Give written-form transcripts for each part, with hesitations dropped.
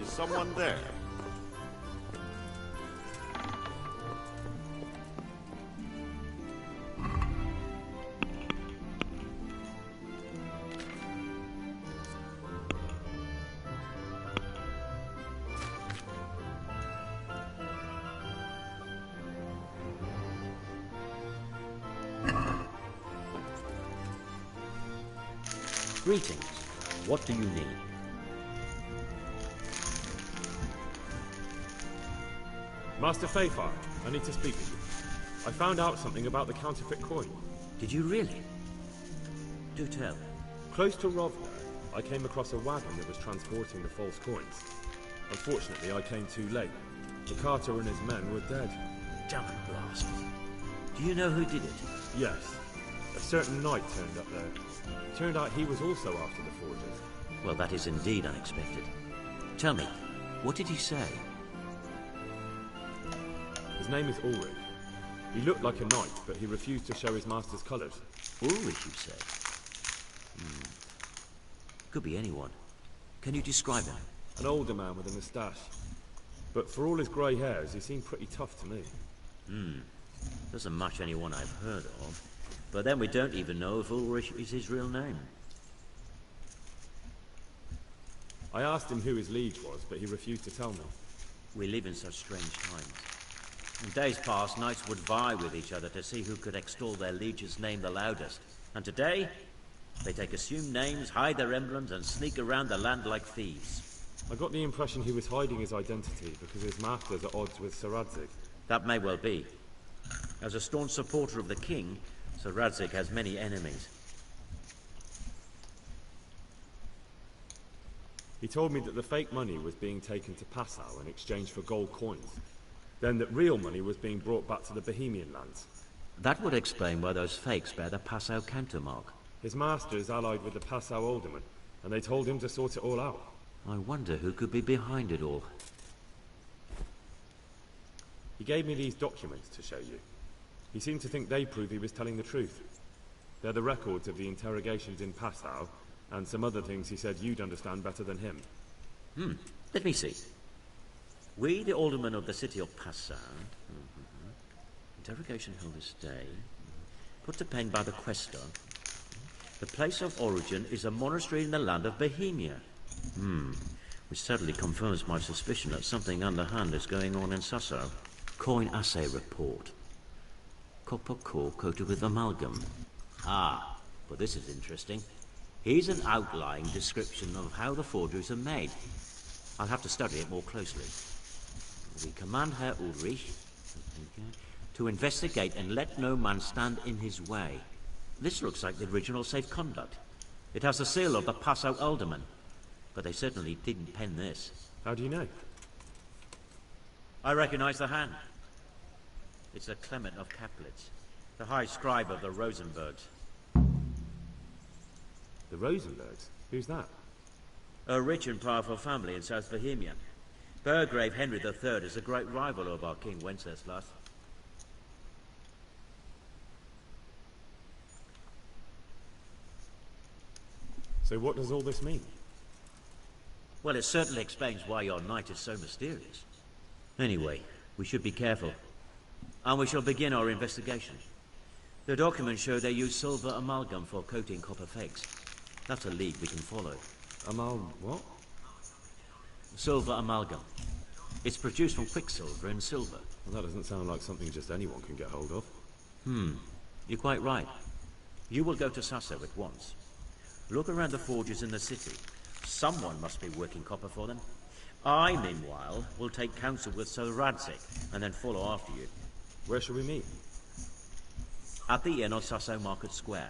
Is someone there? Greetings. What do you need? Master Ps4, I need to speak with you. I found out something about the counterfeit coin. Did you really? Do tell. Close to Rovno, I came across a wagon that was transporting the false coins. Unfortunately, I came too late. The carter and his men were dead. Damn blast. Do you know who did it? Yes. A certain knight turned up there. Turned out he was also after the forgers. Well, that is indeed unexpected. Tell me, what did he say? His name is Ulrich. He looked like a knight, but he refused to show his master's colours. Ulrich, you say? Could be anyone. Can you describe him? An older man with a moustache. But for all his grey hairs, he seemed pretty tough to me. Doesn't match anyone I've heard of. But then we don't even know if Ulrich is his real name. I asked him who his liege was, but he refused to tell me. We live in such strange times. In days past, knights would vie with each other to see who could extol their liege's name the loudest. And today, they take assumed names, hide their emblems, and sneak around the land like thieves. I got the impression he was hiding his identity because his master's at odds with Sir Radzig. That may well be. As a staunch supporter of the king, Sir Radzig has many enemies. He told me that the fake money was being taken to Passau in exchange for gold coins. Then that real money was being brought back to the Bohemian lands. That would explain why those fakes bear the Passau countermark. His master is allied with the Passau alderman, and they told him to sort it all out. I wonder who could be behind it all. He gave me these documents to show you. He seemed to think they prove he was telling the truth. They're the records of the interrogations in Passau, and some other things he said you'd understand better than him. Let me see. We, the aldermen of the city of Passau, interrogation held this day, put to pen by the questor. The place of origin is a monastery in the land of Bohemia. Which certainly confirms my suspicion that something underhand is going on in Sasso. Coin assay report. Copper core coated with amalgam. But this is interesting. Here's an outline description of how the forgeries are made. I'll have to study it more closely. We command Herr Ulrich to investigate and let no man stand in his way. This looks like the original safe conduct. It has the seal of the Passau alderman, but they certainly didn't pen this. How do you know? I recognize the hand. It's a Clement of Caplitz, the high scribe of the Rosenbergs. The Rosenbergs? Who's that? A rich and powerful family in South Bohemia. Burgrave Henry III is a great rival of our King Wenceslas. So what does all this mean? Well, it certainly explains why your knight is so mysterious. Anyway, we should be careful. And we shall begin our investigation. The documents show they use silver amalgam for coating copper fakes. That's a lead we can follow. What? Silver amalgam. It's produced from quicksilver and silver. Well, that doesn't sound like something just anyone can get hold of. You're quite right. You will go to Sasso at once. Look around the forges in the city. Someone must be working copper for them. I, meanwhile, will take counsel with Sir Radzig and then follow after you. Where shall we meet? At the inn on Sasso Market Square.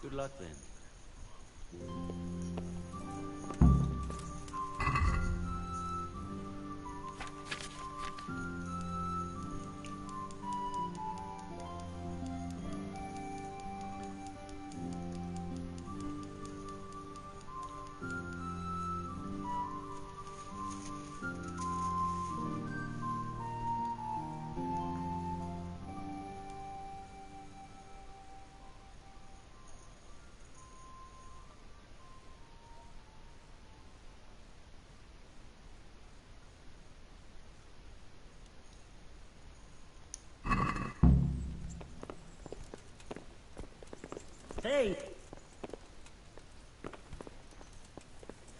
Good luck then. Hey!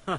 Huh.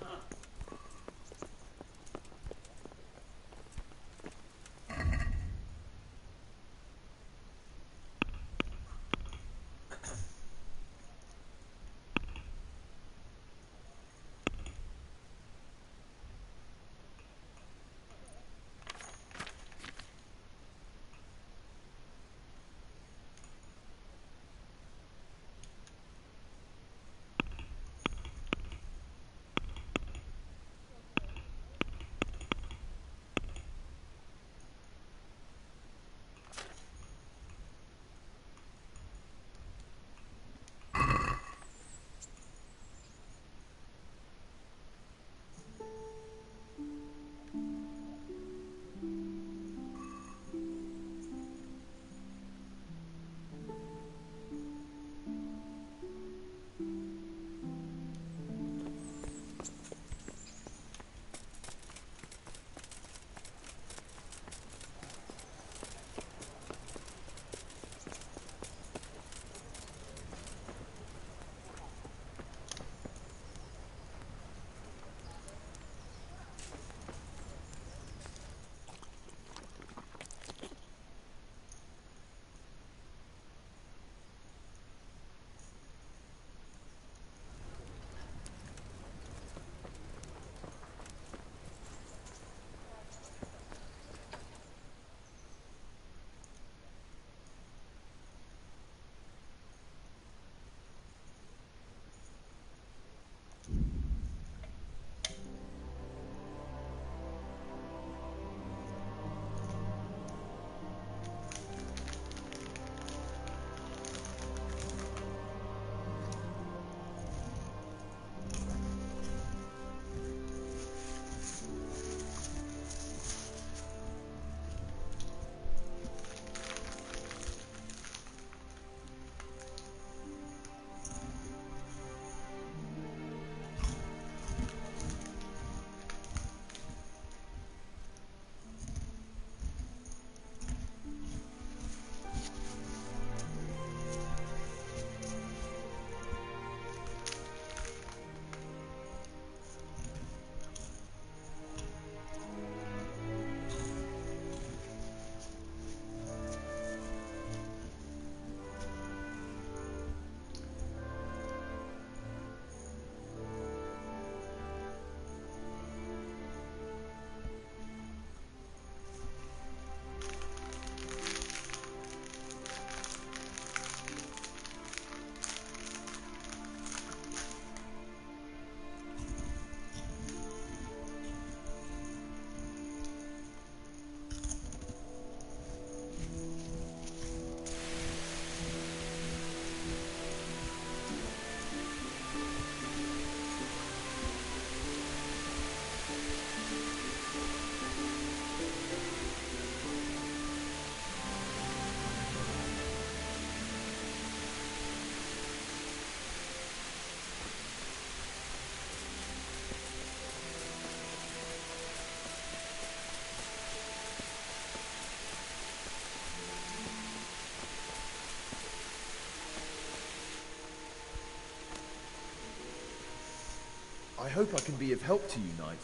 I hope I can be of help to you, Knight.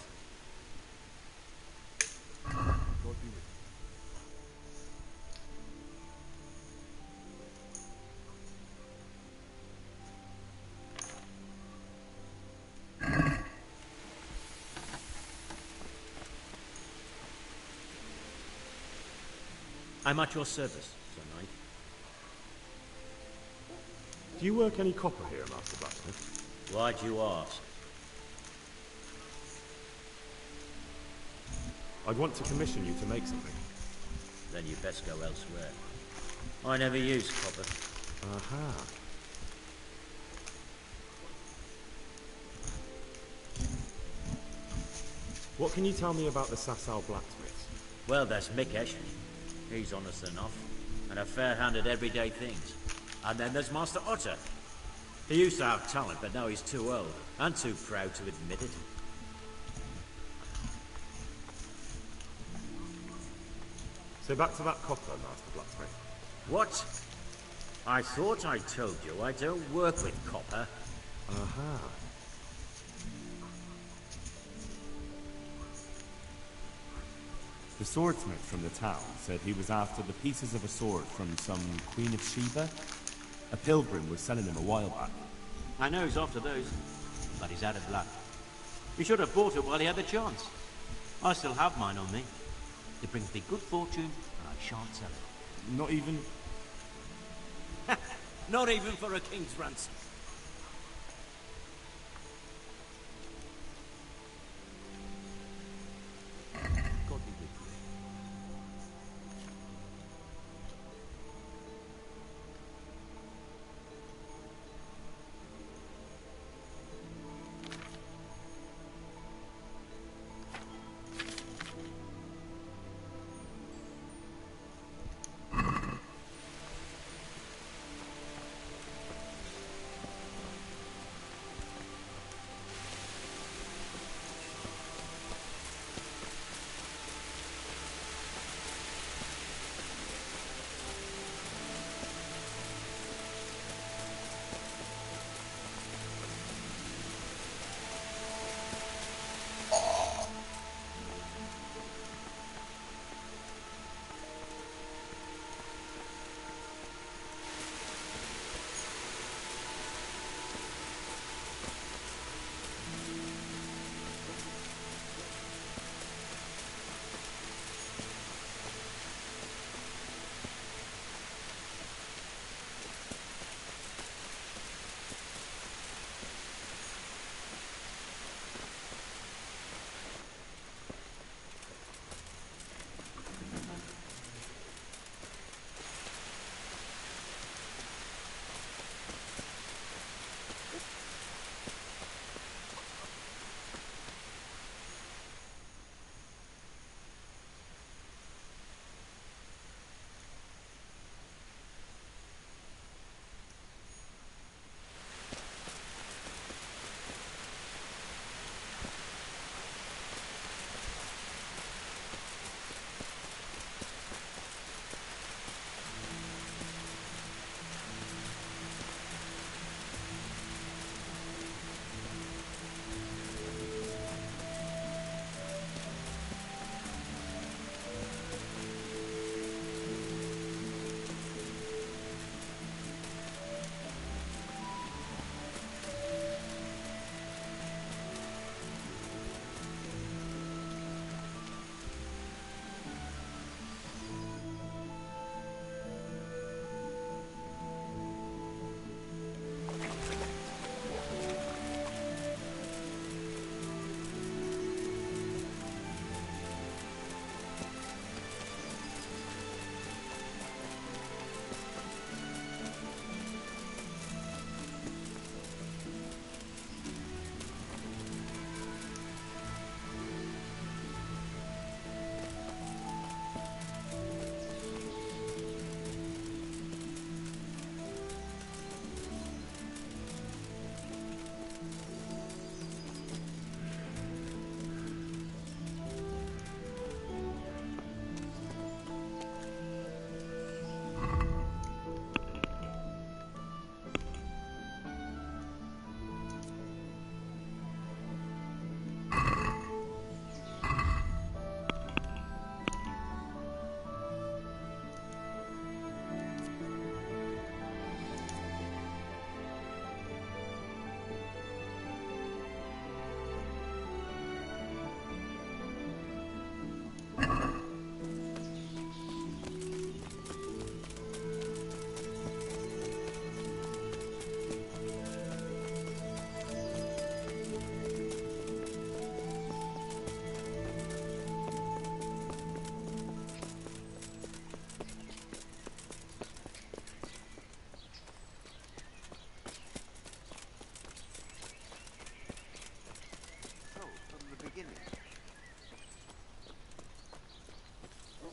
God be with I'm at your service, Sir Knight. Do you work any copper here, Master Blacksmith? Why do you ask? I'd want to commission you to make something. Then you best go elsewhere. I never use copper. Aha. What can you tell me about the Sasau blacksmiths? Well, there's Mikesh. He's honest enough, and a fair-hand at everyday things. And then there's Master Otter. He used to have talent, but now he's too old, and too proud to admit it. So back to that copper, Master Blacksmith. What? I thought I told you I don't work with copper. Aha. The swordsmith from the town said he was after the pieces of a sword from some Queen of Sheba. A pilgrim was selling him a while back. I know he's after those, but he's out of luck. He should have bought it while he had the chance. I still have mine on me. It brings me good fortune, and I shan't sell it. Not even... Not even for a king's ransom. God be with you.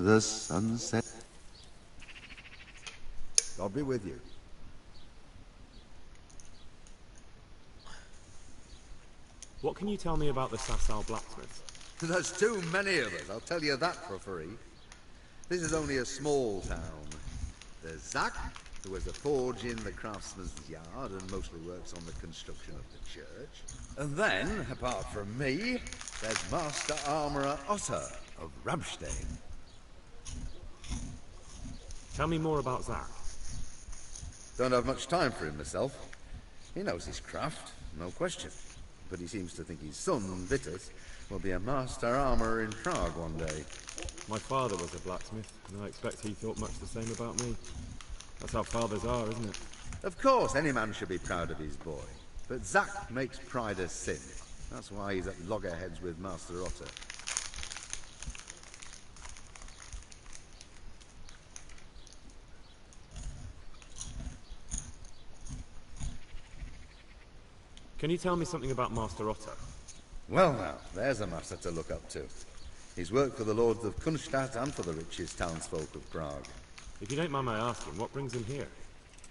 The sunset. I'll be with you. What can you tell me about the Sasau blacksmiths? There's too many of us, I'll tell you that for free. This is only a small town. There's Zack, who has a forge in the craftsman's yard and mostly works on the construction of the church. And then, apart from me, there's Master Armourer Otter of Ramstein. Tell me more about Zach. Don't have much time for him myself. He knows his craft, no question. But he seems to think his son, Vitus, will be a master armourer in Prague one day. My father was a blacksmith, and I expect he thought much the same about me. That's how fathers are, isn't it? Of course, any man should be proud of his boy. But Zach makes pride a sin. That's why he's at loggerheads with Master Otter. Can you tell me something about Master Otter? Well now, there's a master to look up to. He's worked for the lords of Kunstadt and for the richest townsfolk of Prague. If you don't mind my asking, what brings him here?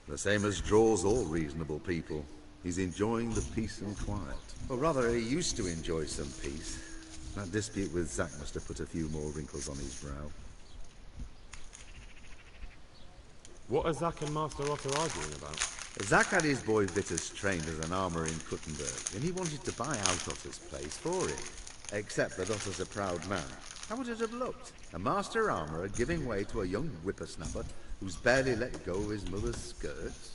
The same as draws all reasonable people. He's enjoying the peace and quiet. Or rather, he used to enjoy some peace. That dispute with Zach must have put a few more wrinkles on his brow. What are Zach and Master Otter arguing about? Zach had his boy Vitus trained as an armourer in Kuttenberg, and he wanted to buy out Otter's place for him. Except that Otter's a proud man. How would it have looked? A master armourer giving way to a young whippersnapper who's barely let go of his mother's skirts?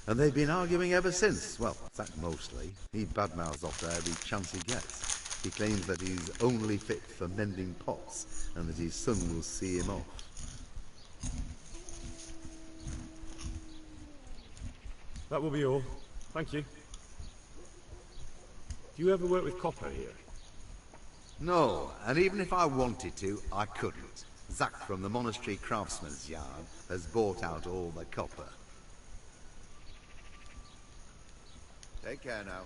And they've been arguing ever since. Well, Zach mostly. He badmouths Otter every chance he gets. He claims that he's only fit for mending pots, and that his son will see him off. That will be all. Thank you. Do you ever work with copper here? No, and even if I wanted to, I couldn't. Zach from the monastery craftsman's yard has bought out all the copper. Take care now.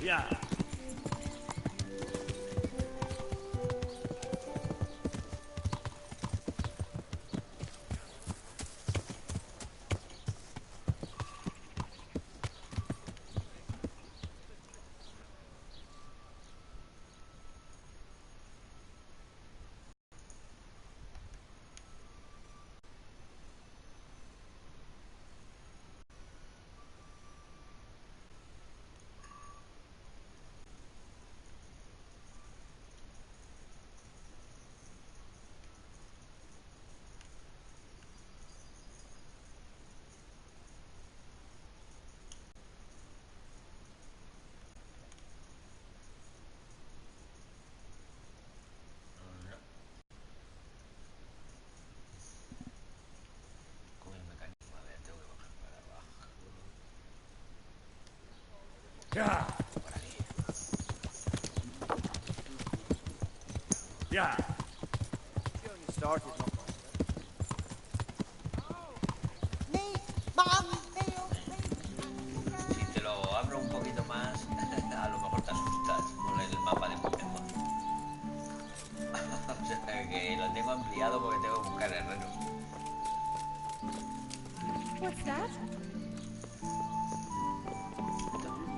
Yeah. Yeah. Yeah. Started. Si te lo abro un poquito más, a lo mejor te asustas con el mapa de Pokémon. O sea que lo tengo ampliado porque tengo que buscar herreros. What's that?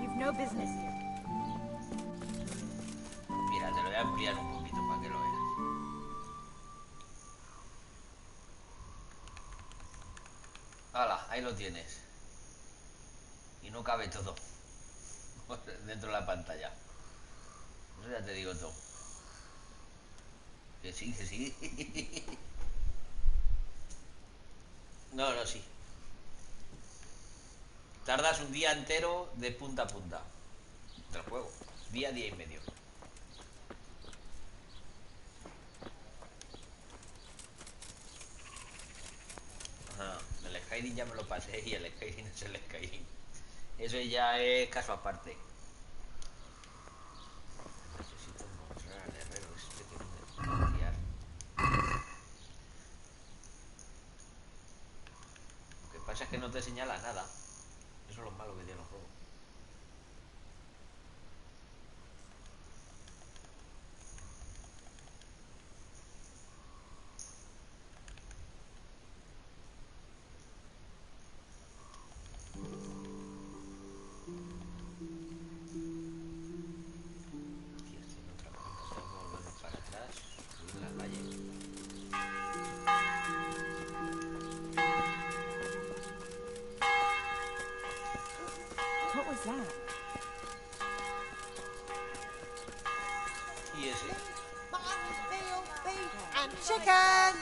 You've no business here. Mira, te lo voy a ampliar un poquito para que lo veas. ¡Hala! Ahí lo tienes. Y no cabe todo dentro de la pantalla. Eso ya te digo todo. Que sí, que sí. No, no, sí. Tardas un día entero de punta a punta del juego. Día y medio. Ajá. El Skyrim ya me lo pasé y el Skyrim es el Skyrim. Eso ya es caso aparte. Necesito encontrar al herrero este que no me puedo fiar. Lo que pasa es que no te señala nada. Eso es lo malo que tiene el juego. that? Y ese. Mutton, veal, beef, and chicken.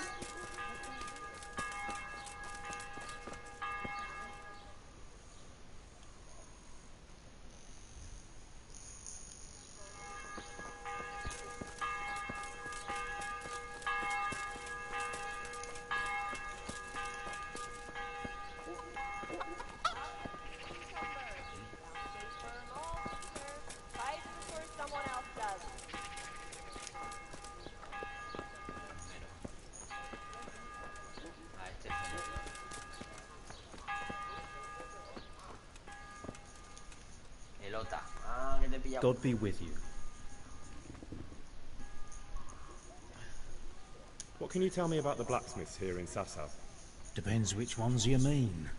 Ah, este es el otro. Pelota. Ah, que te he pillado. God be with you. What can you tell me about the blacksmiths here in Sasau? Depends which ones you mean.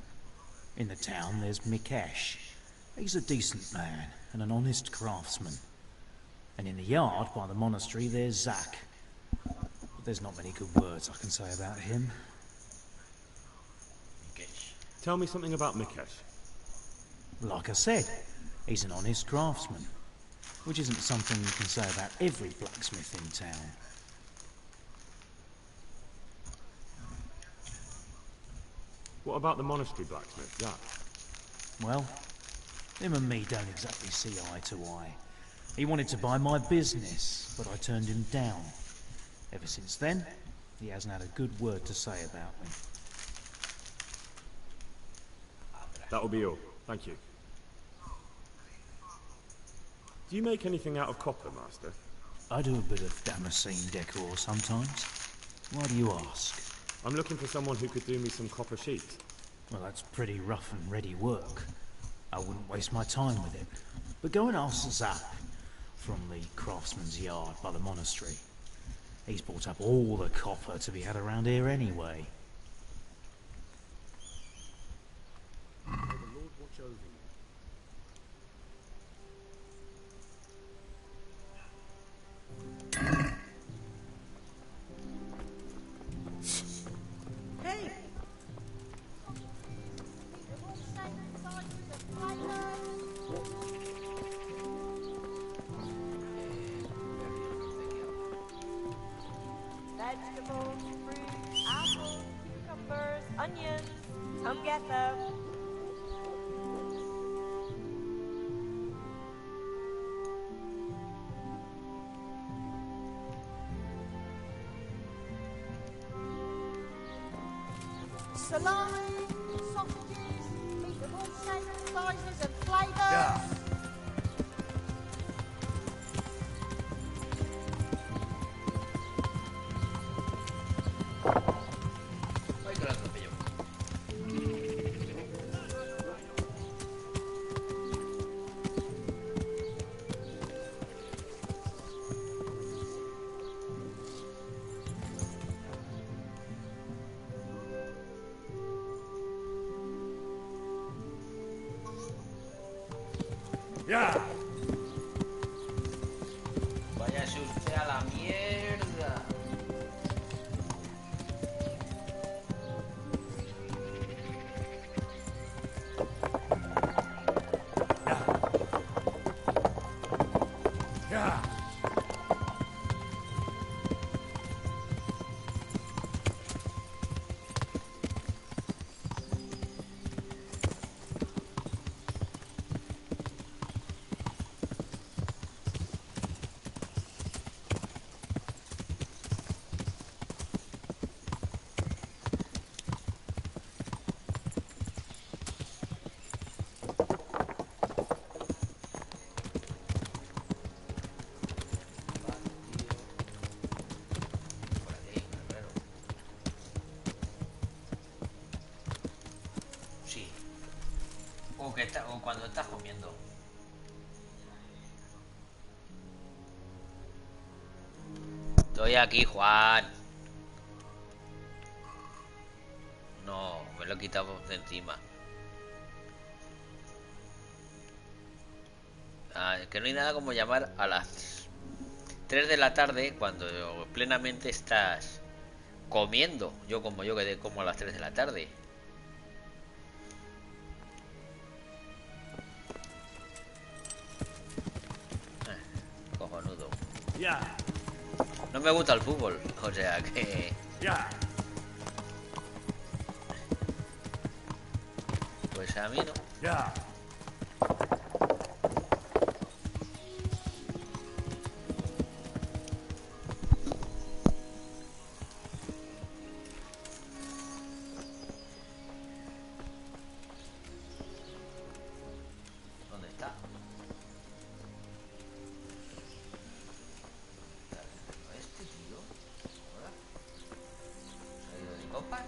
In the town, there's Mikesh. He's a decent man and an honest craftsman. And in the yard by the monastery, there's Zach. But there's not many good words I can say about him. Tell me something about Mikesh. Like I said, he's an honest craftsman. Which isn't something you can say about every blacksmith in town. What about the monastery blacksmith, Zach? Well, him and me don't exactly see eye to eye. He wanted to buy my business, but I turned him down. Ever since then, he hasn't had a good word to say about me. That'll be all. Thank you. Do you make anything out of copper, Master? I do a bit of Damascene decor sometimes. Why do you ask? I'm looking for someone who could do me some copper sheets. Well, that's pretty rough and ready work. I wouldn't waste my time with it. But go and ask Zap from the craftsman's yard by the monastery. He's bought up all the copper to be had around here anyway. May the Lord watch over you. Hey. Vegetables, fruit, apples, cucumbers, onions. Come get them. Salami, sausages, meat of all shapes, sizes and flavours. Yeah. Ay, que la atropelló. Yeah. Váyase usted a la mierda. Yeah. Sí. O cuando estás comiendo. Estoy aquí, Juan. No, me lo he quitado de encima. Ah, es que no hay nada como llamar a las 3 de la tarde cuando plenamente estás comiendo. Yo que como a las 3 de la tarde. Ya. No me gusta el fútbol, o sea que... Ya. Pues a mí no. Ya. ¿Dónde está? ¿Este tío? ¿Ahora? ¿Se ha ido de copas?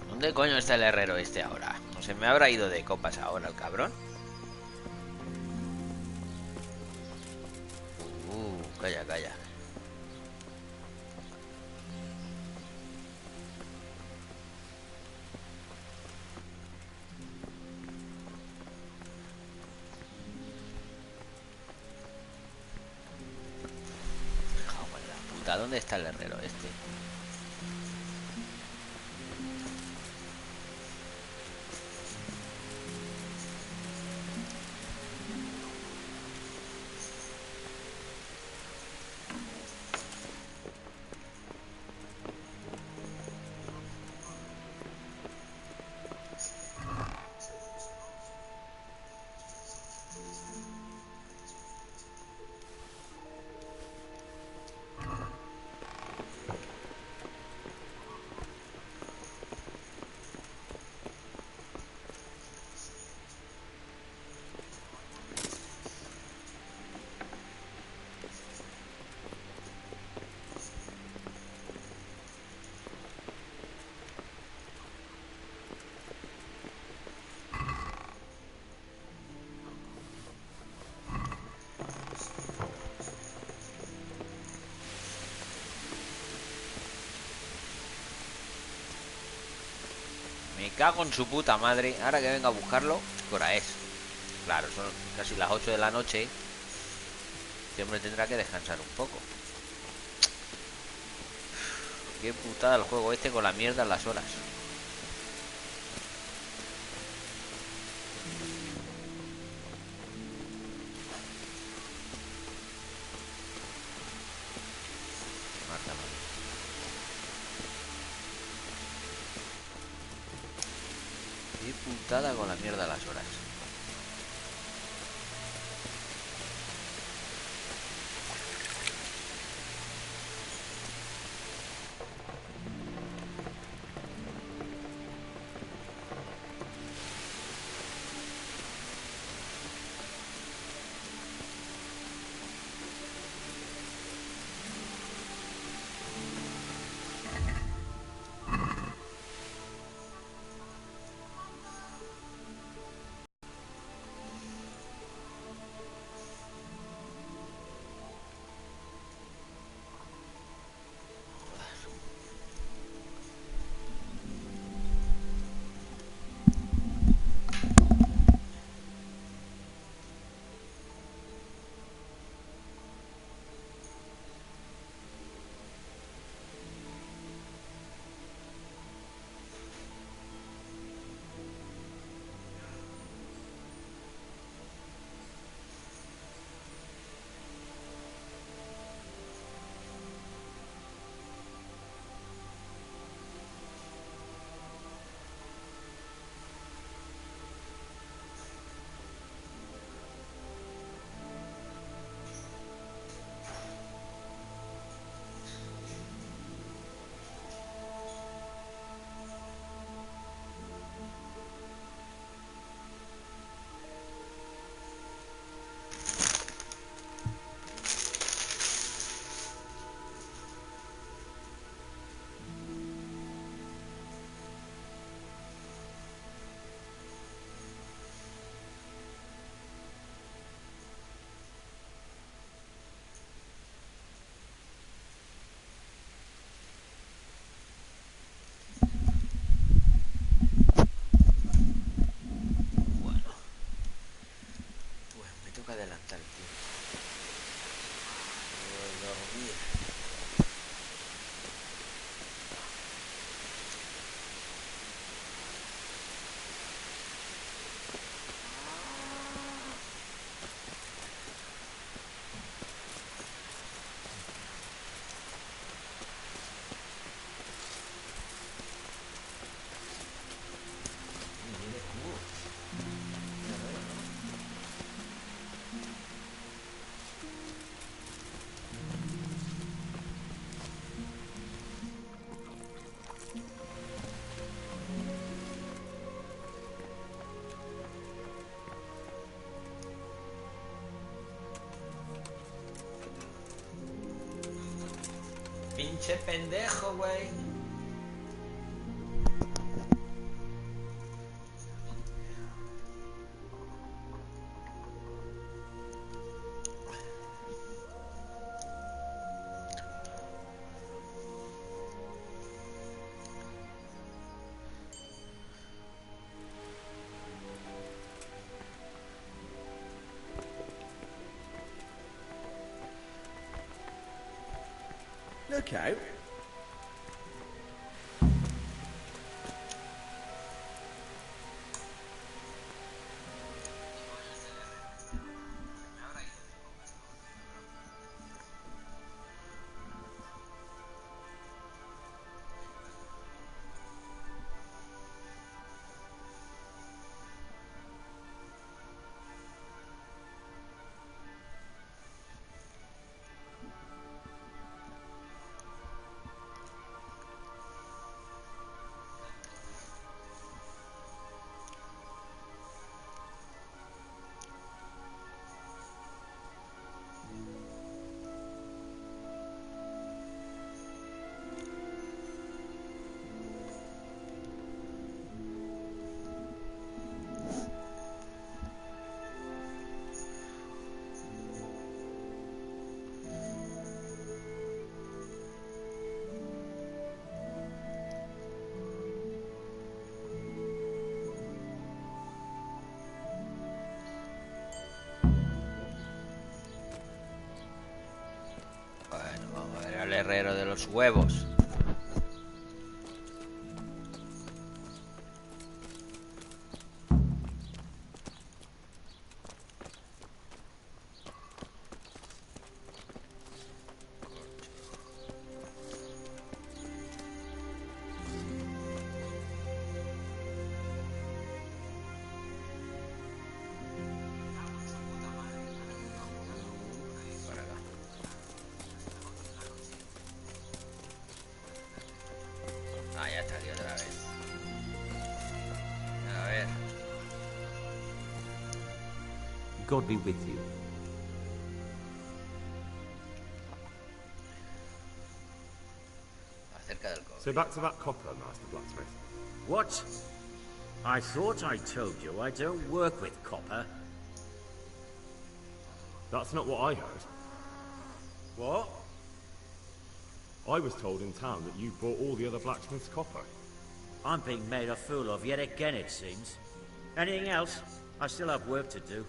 ¿Dónde coño está el herrero este ahora? No se me habrá ido de copas ahora el cabrón. Calla, calla. Joder, la puta, ¿dónde está el herrero este? Me cago en su puta madre. Ahora que venga a buscarlo, ¿qué hora es? Claro, son casi las 8 de la noche. Este hombre tendrá que descansar un poco. Qué putada el juego este con la mierda en las horas. Marta, madre. Qué putada con la mierda en las horas. Che pendejo, güey. Look out. El herrero de los huevos. Ah, ya está aquí otra vez. A ver. God be with you. Acerca del cobre. So back to that copper, Master Blacksmith. What? I thought I told you I don't work with copper. That's not what I heard. What? I was told in town that you bought all the other blacksmith's copper. I'm being made a fool of yet again, it seems. Anything else? I still have work to do.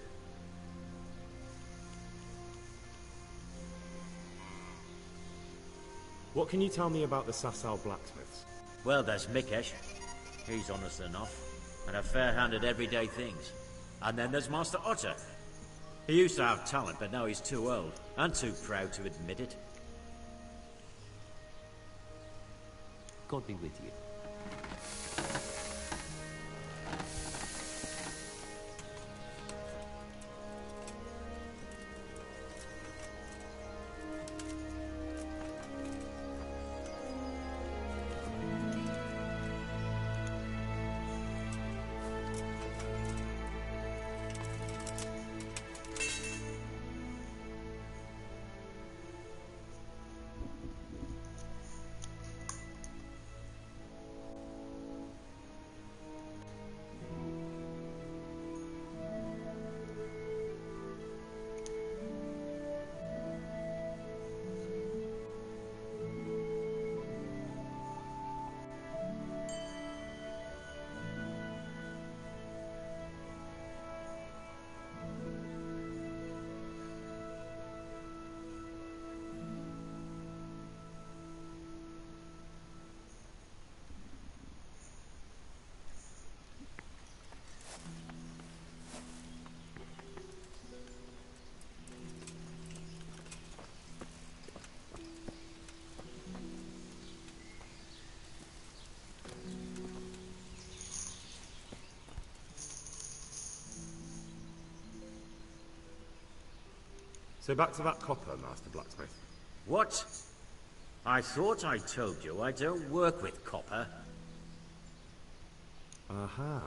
What can you tell me about the Sasau blacksmiths? Well, there's Mikesh. He's honest enough, and a fair hand at everyday things. And then there's Master Otter. He used to have talent, but now he's too old, and too proud to admit it. God be with you. So back to that copper, Master Blacksmith. What? I thought I told you I don't work with copper. Aha.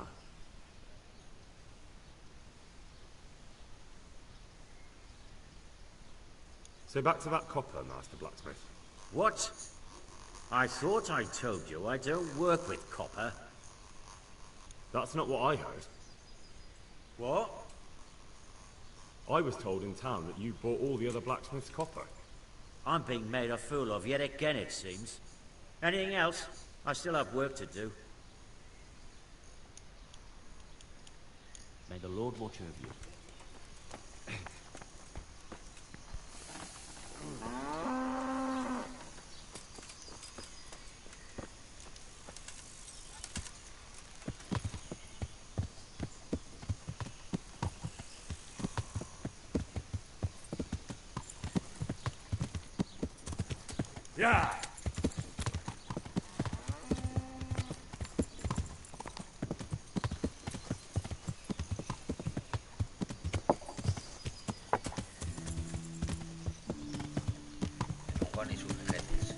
So back to that copper, Master Blacksmith. What? I thought I told you I don't work with copper. That's not what I heard. What? I was told in town that you bought all the other blacksmith's copper. I'm being made a fool of yet again, it seems. Anything else? I still have work to do. May the Lord watch over you. Yeah. Juan y sus jefes.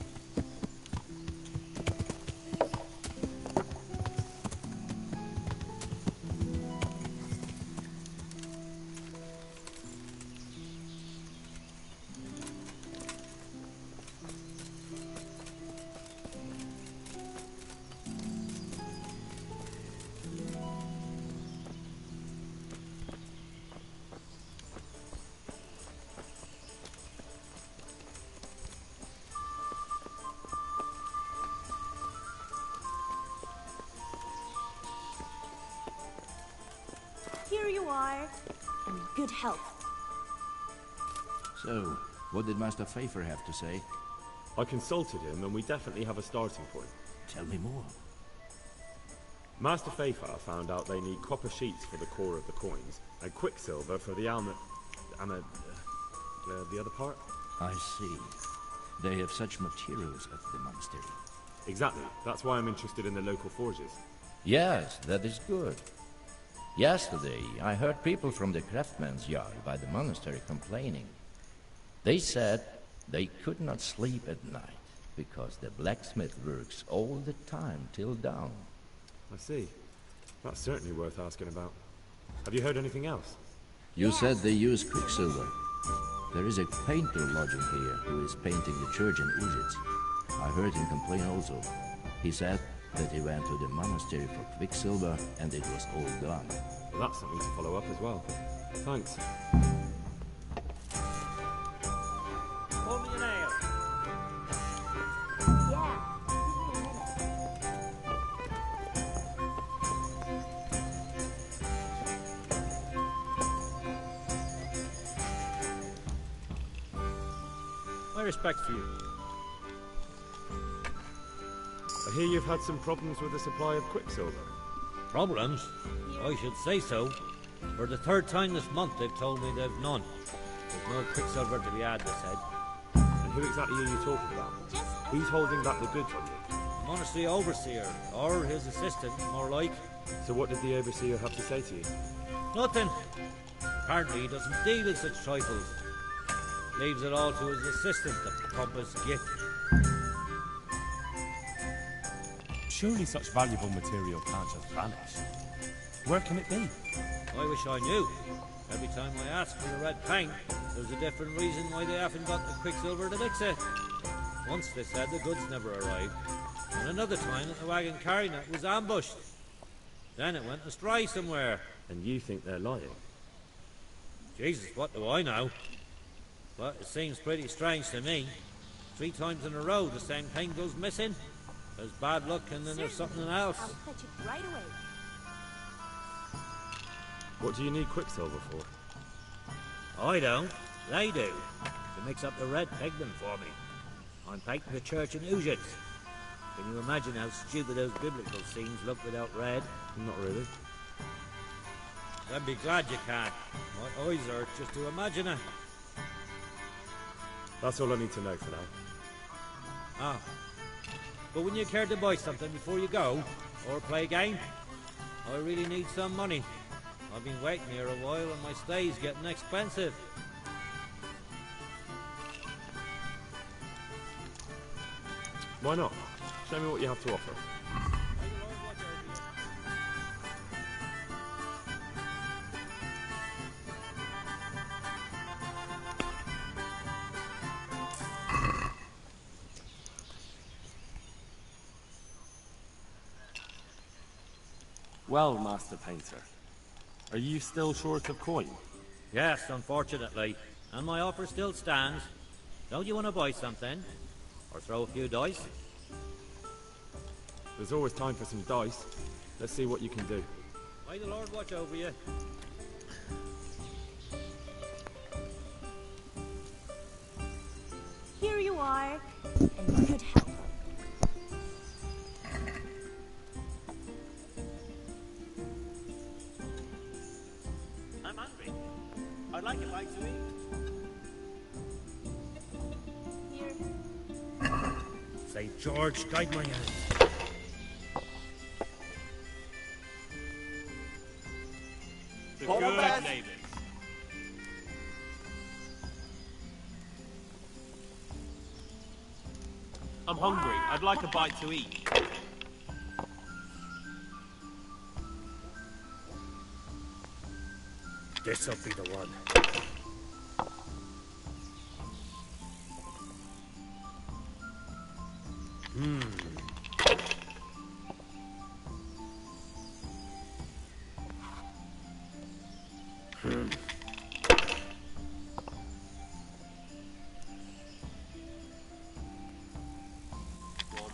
Here you are, in good health. So, what did Master Pfeiffer have to say? I consulted him and we definitely have a starting point. Tell me more. Master Pfeiffer found out they need copper sheets for the core of the coins and quicksilver for the the other part? I see. They have such materials at the monastery. Exactly. That's why I'm interested in the local forges. Yes, that is good. Yesterday, I heard people from the craftsman's yard by the monastery complaining. They said they could not sleep at night because the blacksmith works all the time till dawn. I see. That's certainly worth asking about. Have you heard anything else? You said they use quicksilver. There is a painter lodging here who is painting the church in Uzhitz. I heard him complain also. He said that he went to the monastery for quicksilver and it was all gone. Well, that's something to follow up as well. Thanks. Pour me an ale. Yeah, give me a minute. My respect for you. I hear you've had some problems with the supply of quicksilver. Problems? I should say so. For the third time this month they've told me they've none. There's no quicksilver to be had, they said. And who exactly are you talking about? Who's holding back the goods on you? The monastery overseer, or his assistant, more like. So what did the overseer have to say to you? Nothing. Apparently he doesn't deal in such trifles. Leaves it all to his assistant, the pompous git. Surely such valuable material can't just vanish. Where can it be? I wish I knew. Every time I ask for the red paint, there's a different reason why they haven't got the quicksilver to mix it. Once they said the goods never arrived, and another time that the wagon carrying it was ambushed. Then it went astray somewhere. And you think they're lying? Jesus, what do I know? But it seems pretty strange to me. 3 times in a row the same thing goes missing. There's bad luck and then there's something else. I'll fetch it right away. What do you need quicksilver for? I don't. They do. To mix up the red pigment for me. I'm painting the church in Uzhitz. Can you imagine how stupid those biblical scenes look without red? Not really. Then be glad you can. My eyes hurt just to imagine it. That's all I need to know for now. Ah. But wouldn't you care to buy something before you go? Or play a game? I really need some money. I've been waiting here a while and my stay's getting expensive. Why not? Show me what you have to offer. Well, Master Painter, are you still short of coin? Yes, unfortunately. And my offer still stands. Don't you want to buy something? Or throw a few dice? There's always time for some dice. Let's see what you can do. May the Lord watch over you. Here you are, in good health. I'm hungry. I'd like a bite to eat. Here. St. George, guide my hand. The good neighbors. I'm hungry. I'd like a bite to eat. This'll be the one.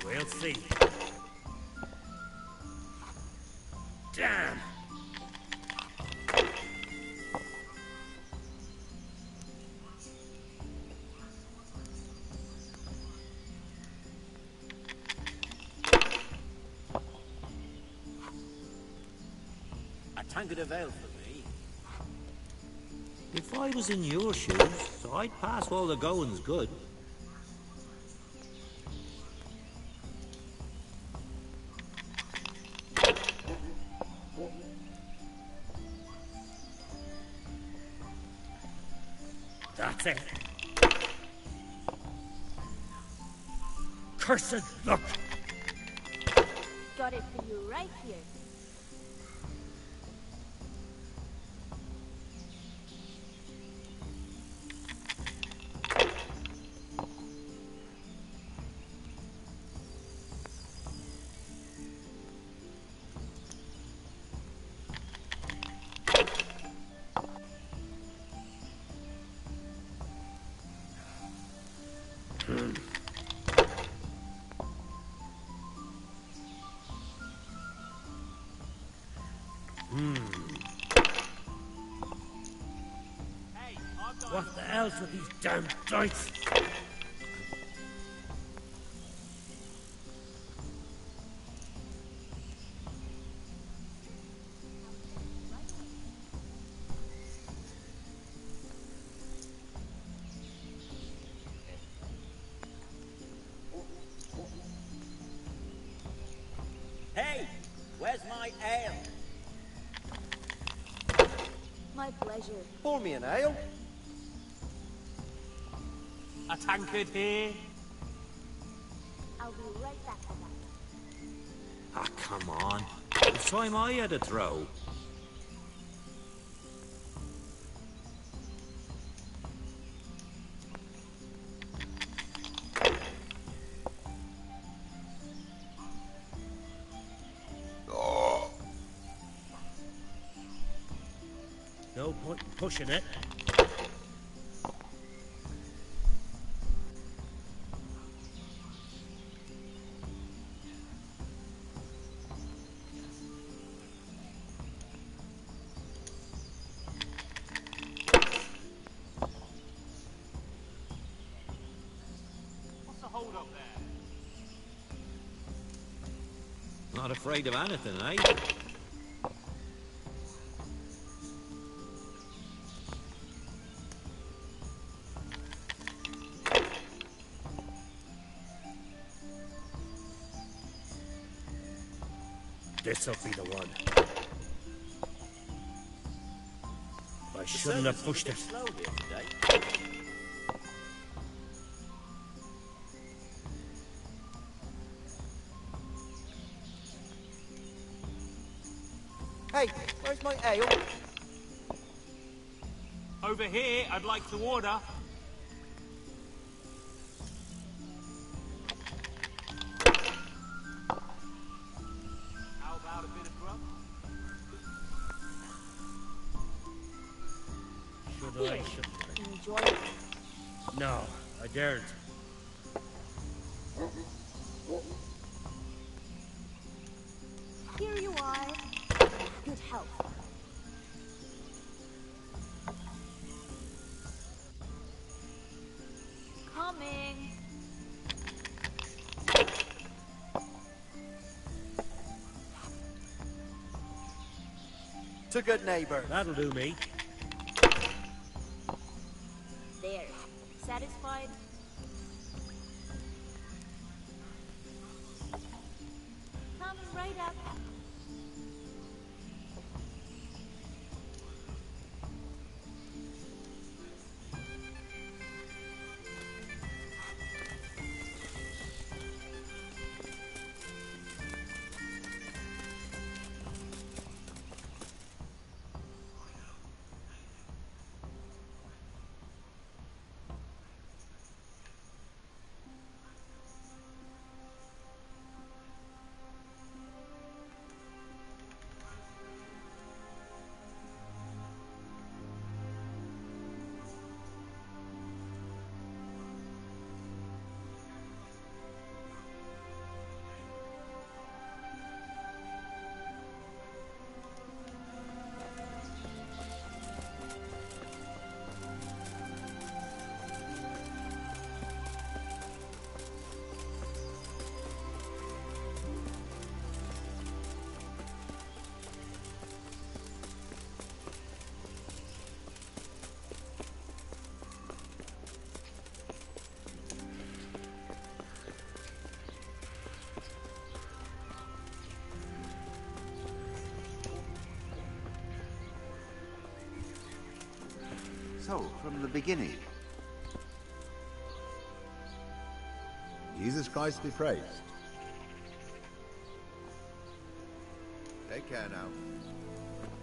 We'll see. Damn! A tankard of ale for me. If I was in your shoes, I'd pass while the going's good. That's it. Cursed luck! Got it for you right here. What the hell's with these damn dice? Hey, where's my ale? My pleasure. Pour me an ale. A tankard here. I'll be right back for that. Ah, come on. It's time I had a throw. No point in pushing it. What's the hold up there? Not afraid of anything, eh? This'll be the one. I shouldn't have pushed it. Slow here today. Hey, where's my ale? Over here, I'd like to order. How about a bit of grub? that I should. Enjoy it. No, I daren't. Here you are. Good health. Coming. To good neighbor. That'll do me. There. Satisfied? Coming right up. So, from the beginning. Jesus Christ be praised. Take care now.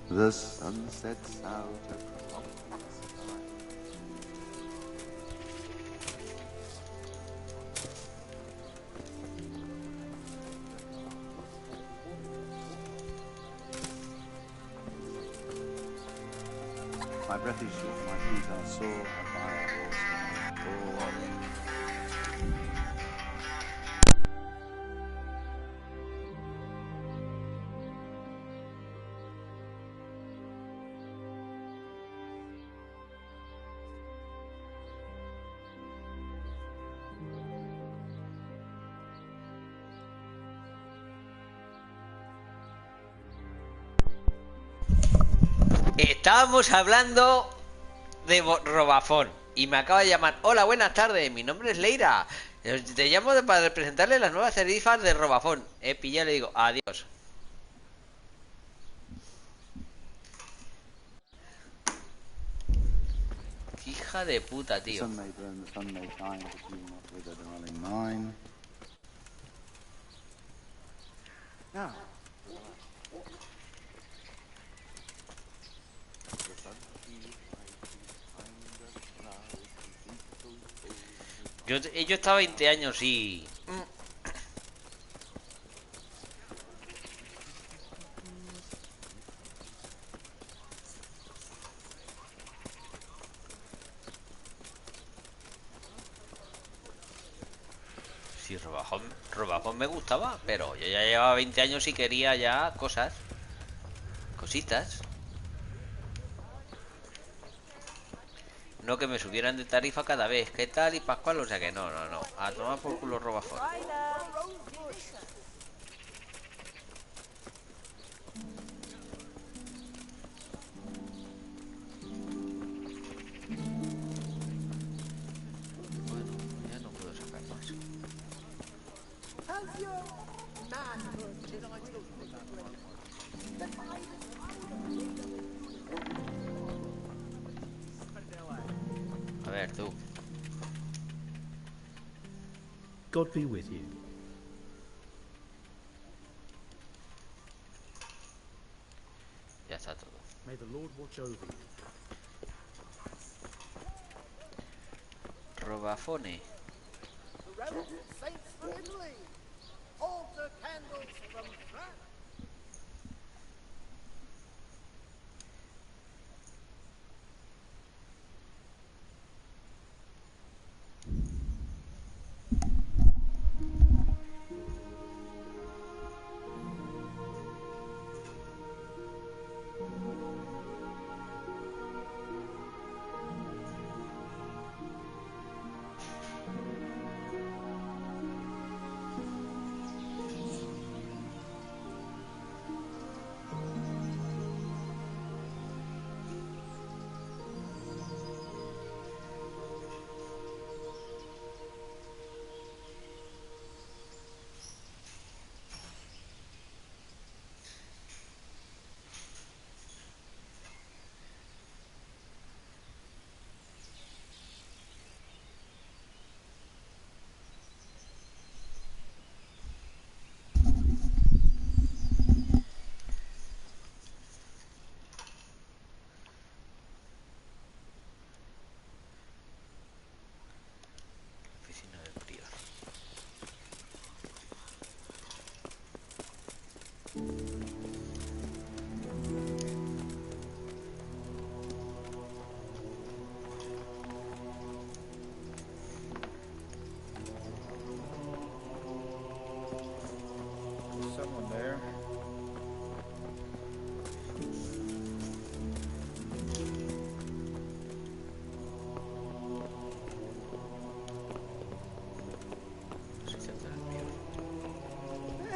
The sun sets out across the sky. My breath is short, my feet are sore, and I am also Estábamos hablando de robafón y me acaba de llamar. Hola, buenas tardes, mi nombre es Leira. Te llamo para presentarle las nuevas tarifas de robafón. Pillado, le digo adiós. Hija de puta, tío. Yo estaba 20 años y... Sí, robajón me gustaba, pero yo ya llevaba 20 años y quería ya cosas. Cositas. No que me subieran de tarifa cada vez. ¿Qué tal? Y Pascual, o sea que no. A tomar por culo robafón. Bueno, ya no puedo sacar más. A ver, tú. God be with you. Ya está todo. May the Lord watch over you. Robafone. Saints from Italy. Altar candles from France.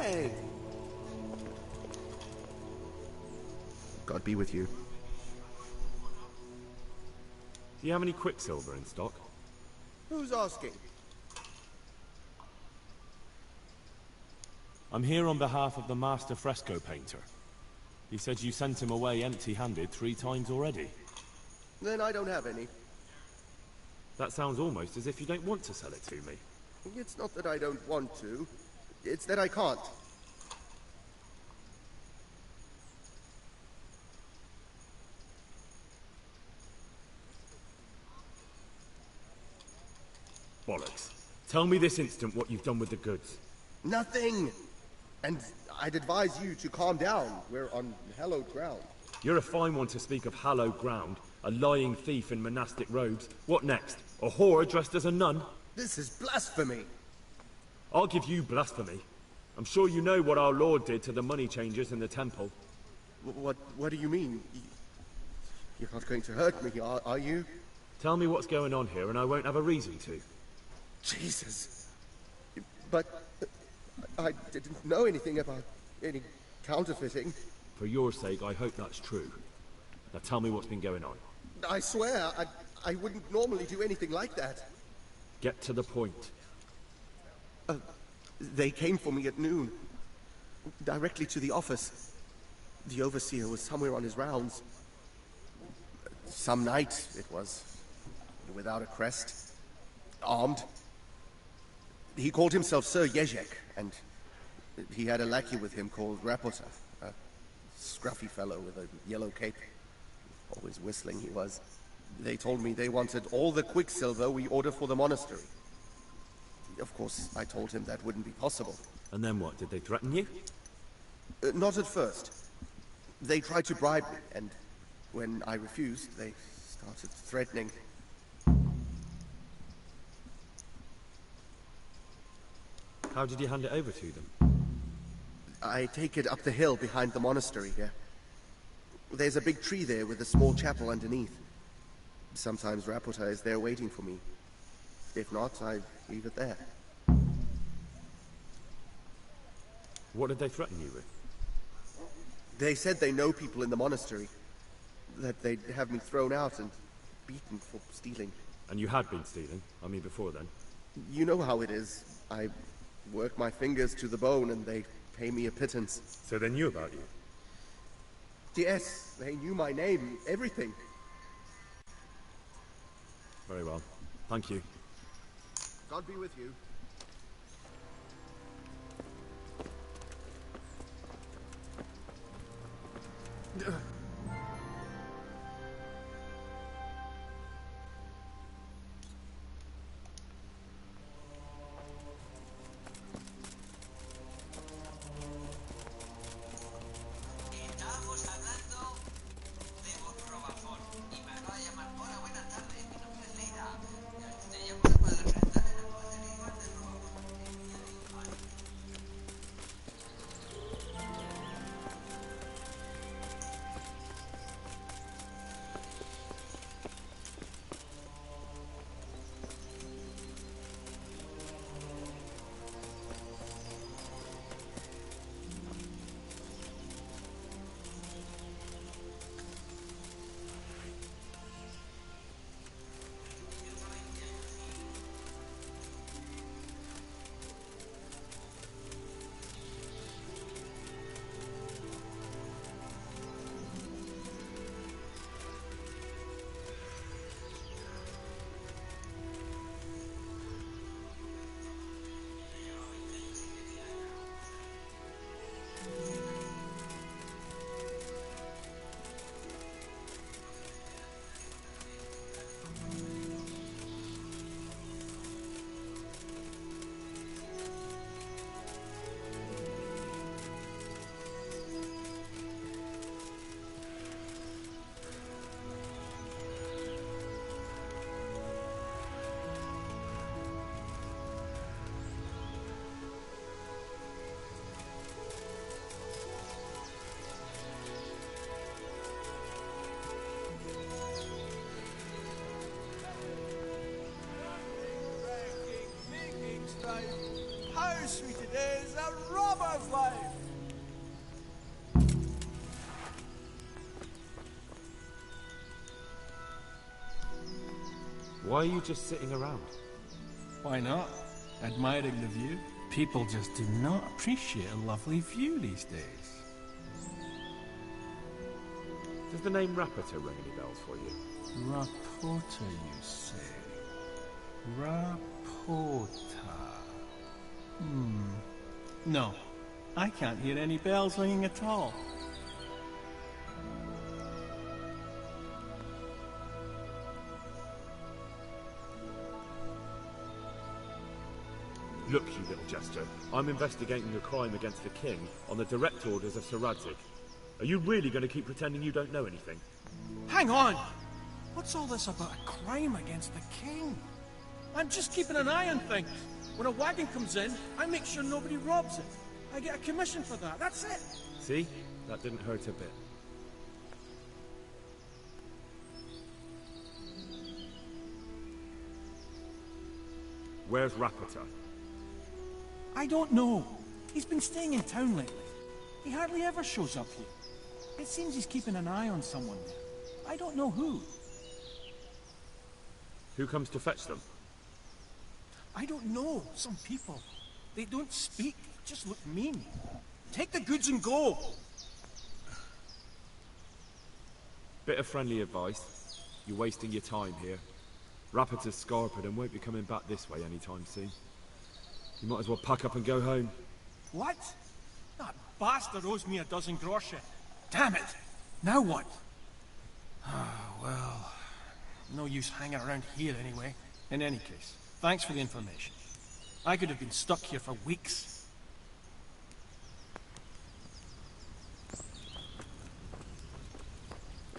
Hey! God be with you. Do you have any quicksilver in stock? Who's asking? I'm here on behalf of the master fresco painter. He said you sent him away empty-handed 3 times already. Then I don't have any. That sounds almost as if you don't want to sell it to me. It's not that I don't want to. It's that I can't. Bollocks. Tell me this instant what you've done with the goods. Nothing! And I'd advise you to calm down. We're on hallowed ground. You're a fine one to speak of hallowed ground. A lying thief in monastic robes. What next? A whore dressed as a nun? This is blasphemy! I'll give you blasphemy. I'm sure you know what our Lord did to the money changers in the temple. What do you mean? You're not going to hurt me, are you? Tell me what's going on here and I won't have a reason to. Jesus. But I didn't know anything about any counterfeiting. For your sake, I hope that's true. Now tell me what's been going on. I swear, I wouldn't normally do anything like that. Get to the point. They came for me at noon. Directly to the office. The overseer was somewhere on his rounds. Some night, it was. Without a crest. Armed. He called himself Sir Jezek, and he had a lackey with him called Rapota. A scruffy fellow with a yellow cape. Always whistling he was. They told me they wanted all the quicksilver we order for the monastery. Of course, I told him that wouldn't be possible. And then what? Did they threaten you? Not at first. They tried to bribe me, and when I refused, they started threatening. How did you hand it over to them? I take it up the hill behind the monastery here. There's a big tree there with a small chapel underneath. Sometimes Rapota is there waiting for me. If not, I leave it there. What did they threaten you with? They said they know people in the monastery. That they'd have me thrown out and beaten for stealing. And you had been stealing? I mean, before then? You know how it is. I work my fingers to the bone and they pay me a pittance. So they knew about you? Yes, they knew my name, everything. Very well. Thank you. God be with you. Estábamos hablando de Robafón y me acaba de llamar. Hola, buenas tardes, mi nombre es Leira. Te llamo para presentarle las nuevas derivas de Robafón. God's life. Why are you just sitting around? Why not? Admiring the view. People just do not appreciate a lovely view these days. Does the name Rapita ring any bells for you? Rapota, you say? Rapota. No, I can't hear any bells ringing at all. Look, you little jester, I'm investigating a crime against the king on the direct orders of Sir Radzig. Are you really going to keep pretending you don't know anything? Hang on! What's all this about a crime against the king? I'm just keeping an eye on things. When a wagon comes in, I make sure nobody robs it. I get a commission for that, that's it. See? That didn't hurt a bit. Where's Rapita? I don't know. He's been staying in town lately. He hardly ever shows up here. It seems he's keeping an eye on someone there. I don't know who. Who comes to fetch them? I don't know. Some people. They don't speak. Just look mean. Take the goods and go. Bit of friendly advice. You're wasting your time here. Rapita's scarpered and won't be coming back this way anytime soon. You might as well pack up and go home. What? That bastard owes me a dozen groschen. Damn it! Now what? Well, no use hanging around here anyway. In any case, thanks for the information. I could have been stuck here for weeks.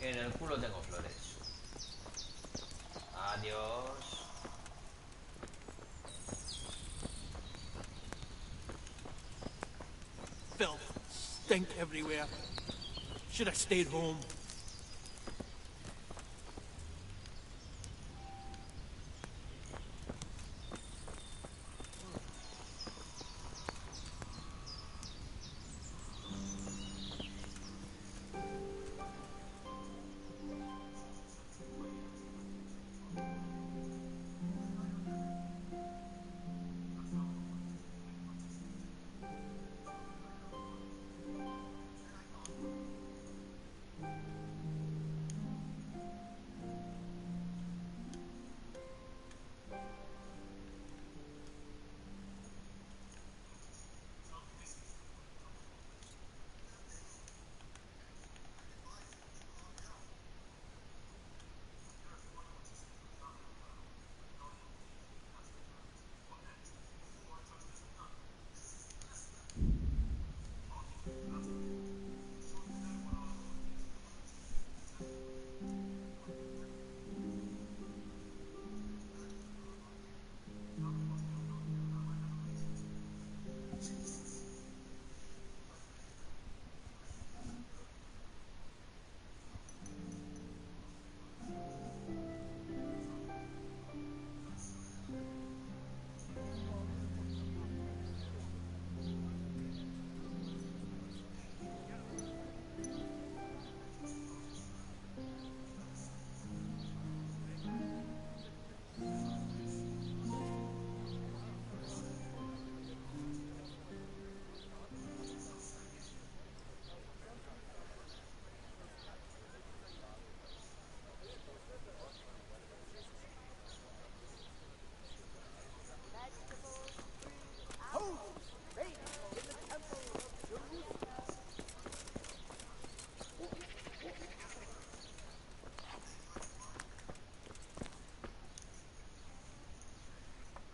En el culo tengo flores. Adiós. Filth, stink everywhere. Should have stayed home.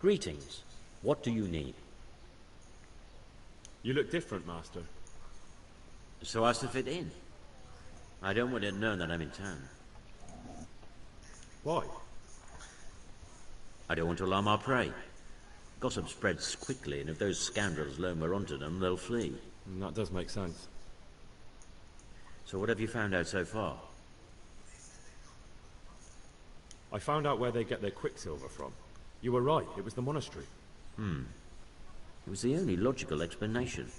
Greetings. What do you need? You look different, Master. So as to fit in. I don't want it known that I'm in town. Why? I don't want to alarm our prey. Gossip spreads quickly, and if those scoundrels learn we're onto them, they'll flee. That does make sense. So what have you found out so far? I found out where they get their quicksilver from. You were right, it was the monastery. It was the only logical explanation.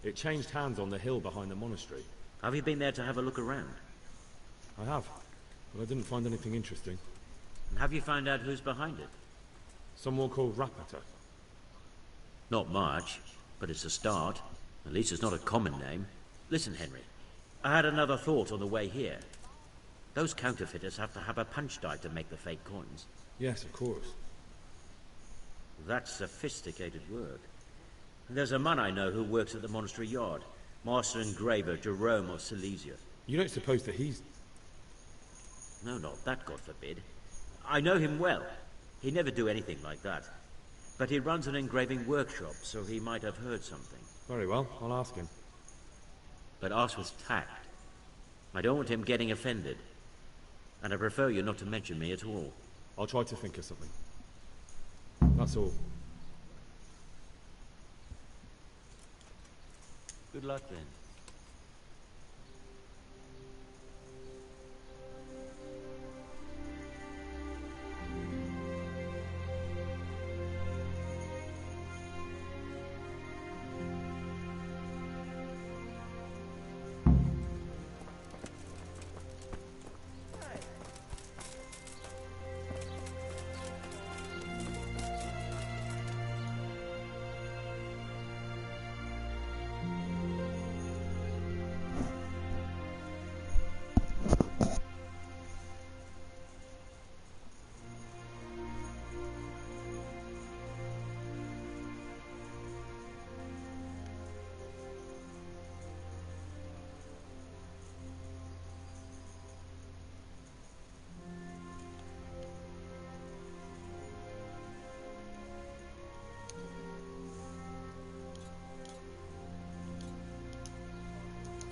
It changed hands on the hill behind the monastery. Have you been there to have a look around? I have, but I didn't find anything interesting. And have you found out who's behind it? Someone called Rapata. Not much, but it's a start. At least it's not a common name. Listen, Henry, I had another thought on the way here. Those counterfeiters have to have a punch die to make the fake coins. Yes, of course. That's sophisticated work. And there's a man I know who works at the monastery yard. Master engraver Jerome of Silesia. You don't suppose that he's... No, not that, God forbid. I know him well. He'd never do anything like that. But he runs an engraving workshop, so he might have heard something. Very well, I'll ask him. But ask with tact. I don't want him getting offended. And I prefer you not to mention me at all. I'll try to think of something. That's all. Good luck then.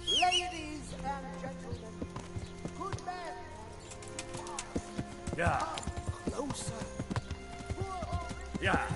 Ladies and gentlemen, good men. Yeah. Closer. Yeah.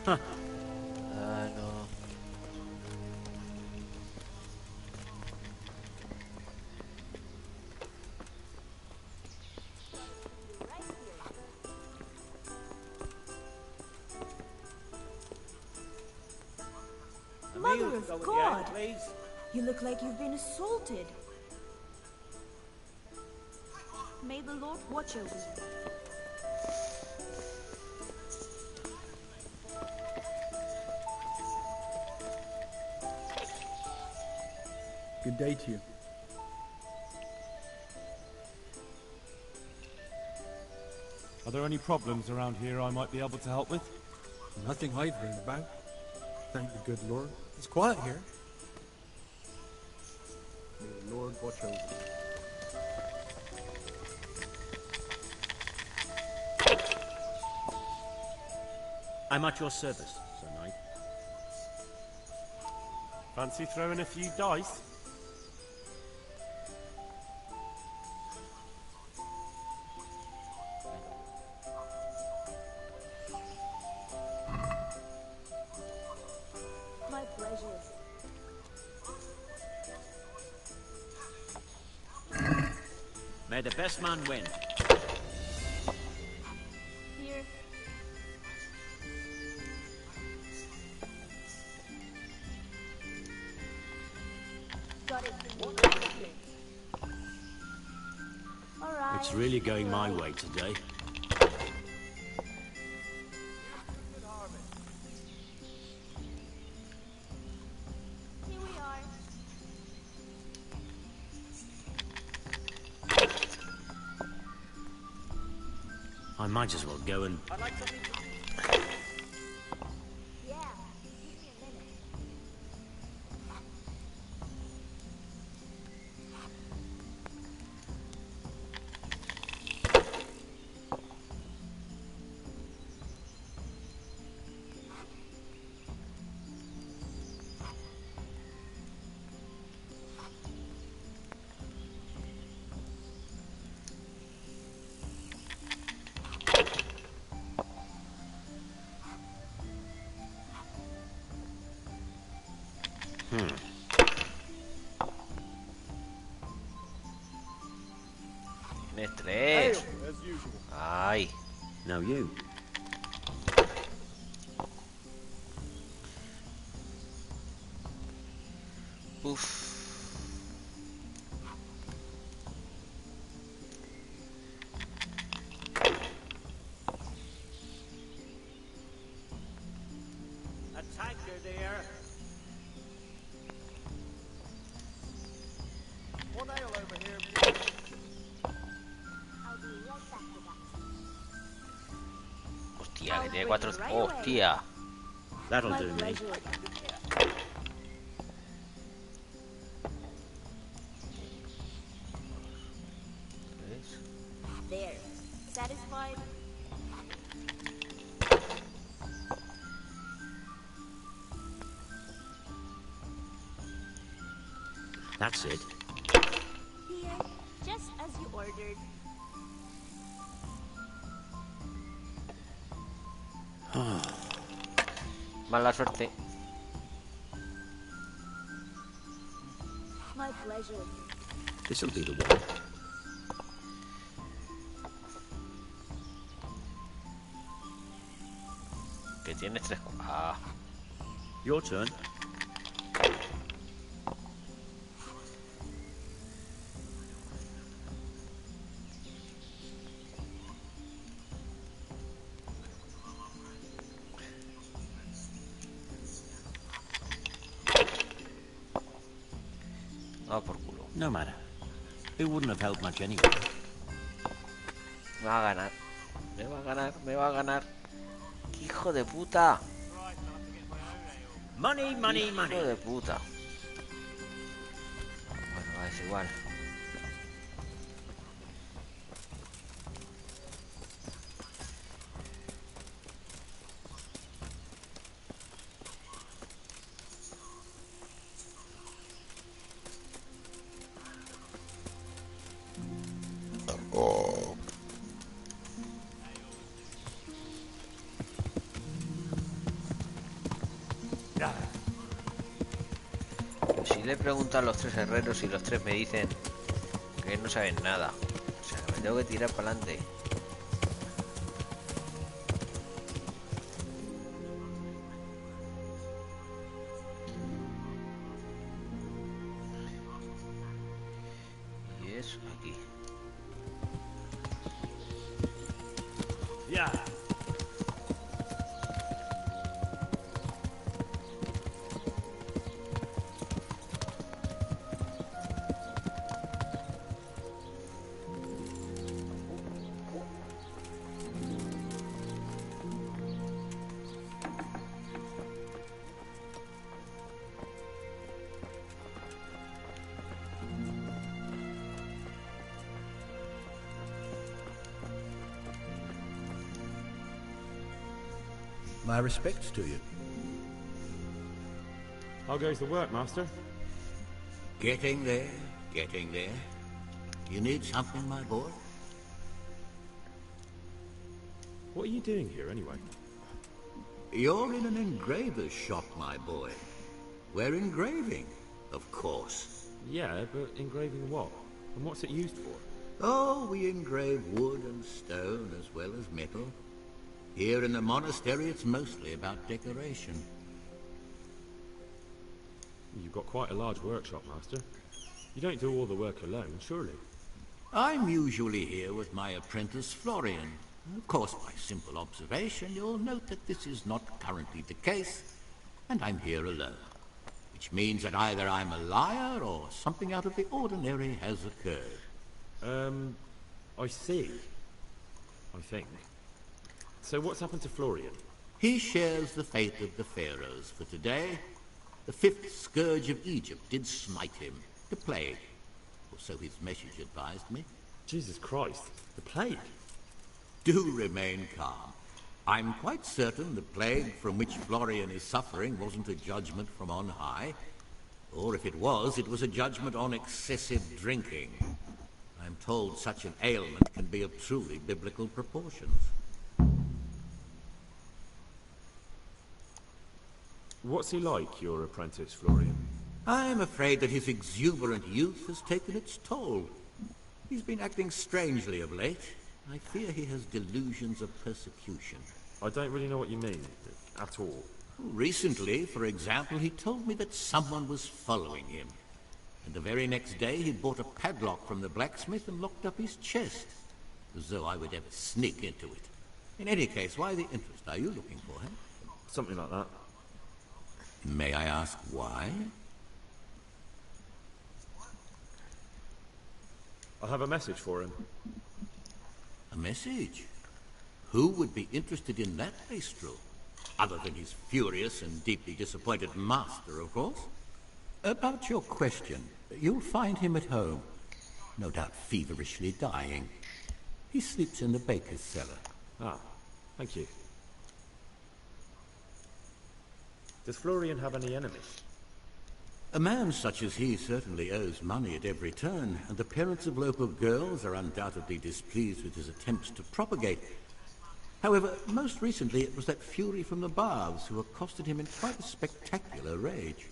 No. Mother of God! You look like you've been assaulted. May the Lord watch over you. Good day to you. Are there any problems around here I might be able to help with? Nothing I've heard about. Thank the good Lord. It's quiet here. May the Lord watch over you. I'm at your service, Sir Knight. Fancy throwing a few dice? My pleasure. May the best man win. Here. Got it. All right. It's really going my way today. Here we are. I might as well go and... I'd like something to... Yeah. Give me a minute. Tienes 3. Ay. Now you. Uf. A tanker there. One ale over here. I'll be right back with that. Hostia, que tiene 4. Hostia. That'll do me. There. Satisfied? That's it. Here, just as you ordered. Mala suerte. My pleasure. This'll be the one. Que tienes 3. Ah. Your turn. Ah, por culo. No matter. It wouldn't have helped much anyway. Me va a ganar. Me va a ganar. Me va a ganar. ¡Qué hijo de puta! Money, money, Hijo money. de puta. Bueno, es igual. Si le pregunto a los 3 herreros y los 3 me dicen que no saben nada. O sea, me tengo que tirar para adelante. Y eso aquí. Ya. My respects to you. How goes the work, Master? Getting there, getting there. You need something, my boy? What are you doing here, anyway? You're in an engraver's shop, my boy. We're engraving, of course. Yeah, but engraving what? And what's it used for? Oh, we engrave wood and stone as well as metal. Here in the monastery, it's mostly about decoration. You've got quite a large workshop, Master. You don't do all the work alone, surely? I'm usually here with my apprentice, Florian. Of course, by simple observation, you'll note that this is not currently the case, and I'm here alone. Which means that either I'm a liar or something out of the ordinary has occurred. I see. I think. So what's happened to Florian? He shares the fate of the pharaohs for today. The 5th scourge of Egypt did smite him, the plague. Or so his message advised me. Jesus Christ, the plague? Do remain calm. I'm quite certain the plague from which Florian is suffering wasn't a judgment from on high. Or if it was a judgment on excessive drinking. I'm told such an ailment can be of truly biblical proportions. What's he like, your apprentice, Florian? I'm afraid that his exuberant youth has taken its toll. He's been acting strangely of late. I fear he has delusions of persecution. I don't really know what you mean, at all. Recently, for example, he told me that someone was following him. And the very next day he bought a padlock from the blacksmith and locked up his chest. As though I would ever sneak into it. In any case, why the interest? Are you looking for him? Something like that. May I ask why? I have a message for him. A message? Who would be interested in that wastrel? Other than his furious and deeply disappointed master, of course. About your question, you'll find him at home. No doubt feverishly dying. He sleeps in the baker's cellar. Ah, thank you. Does Florian have any enemies? A man such as he certainly owes money at every turn, and the parents of local girls are undoubtedly displeased with his attempts to propagate. However, most recently it was that fury from the baths who accosted him in quite a spectacular rage.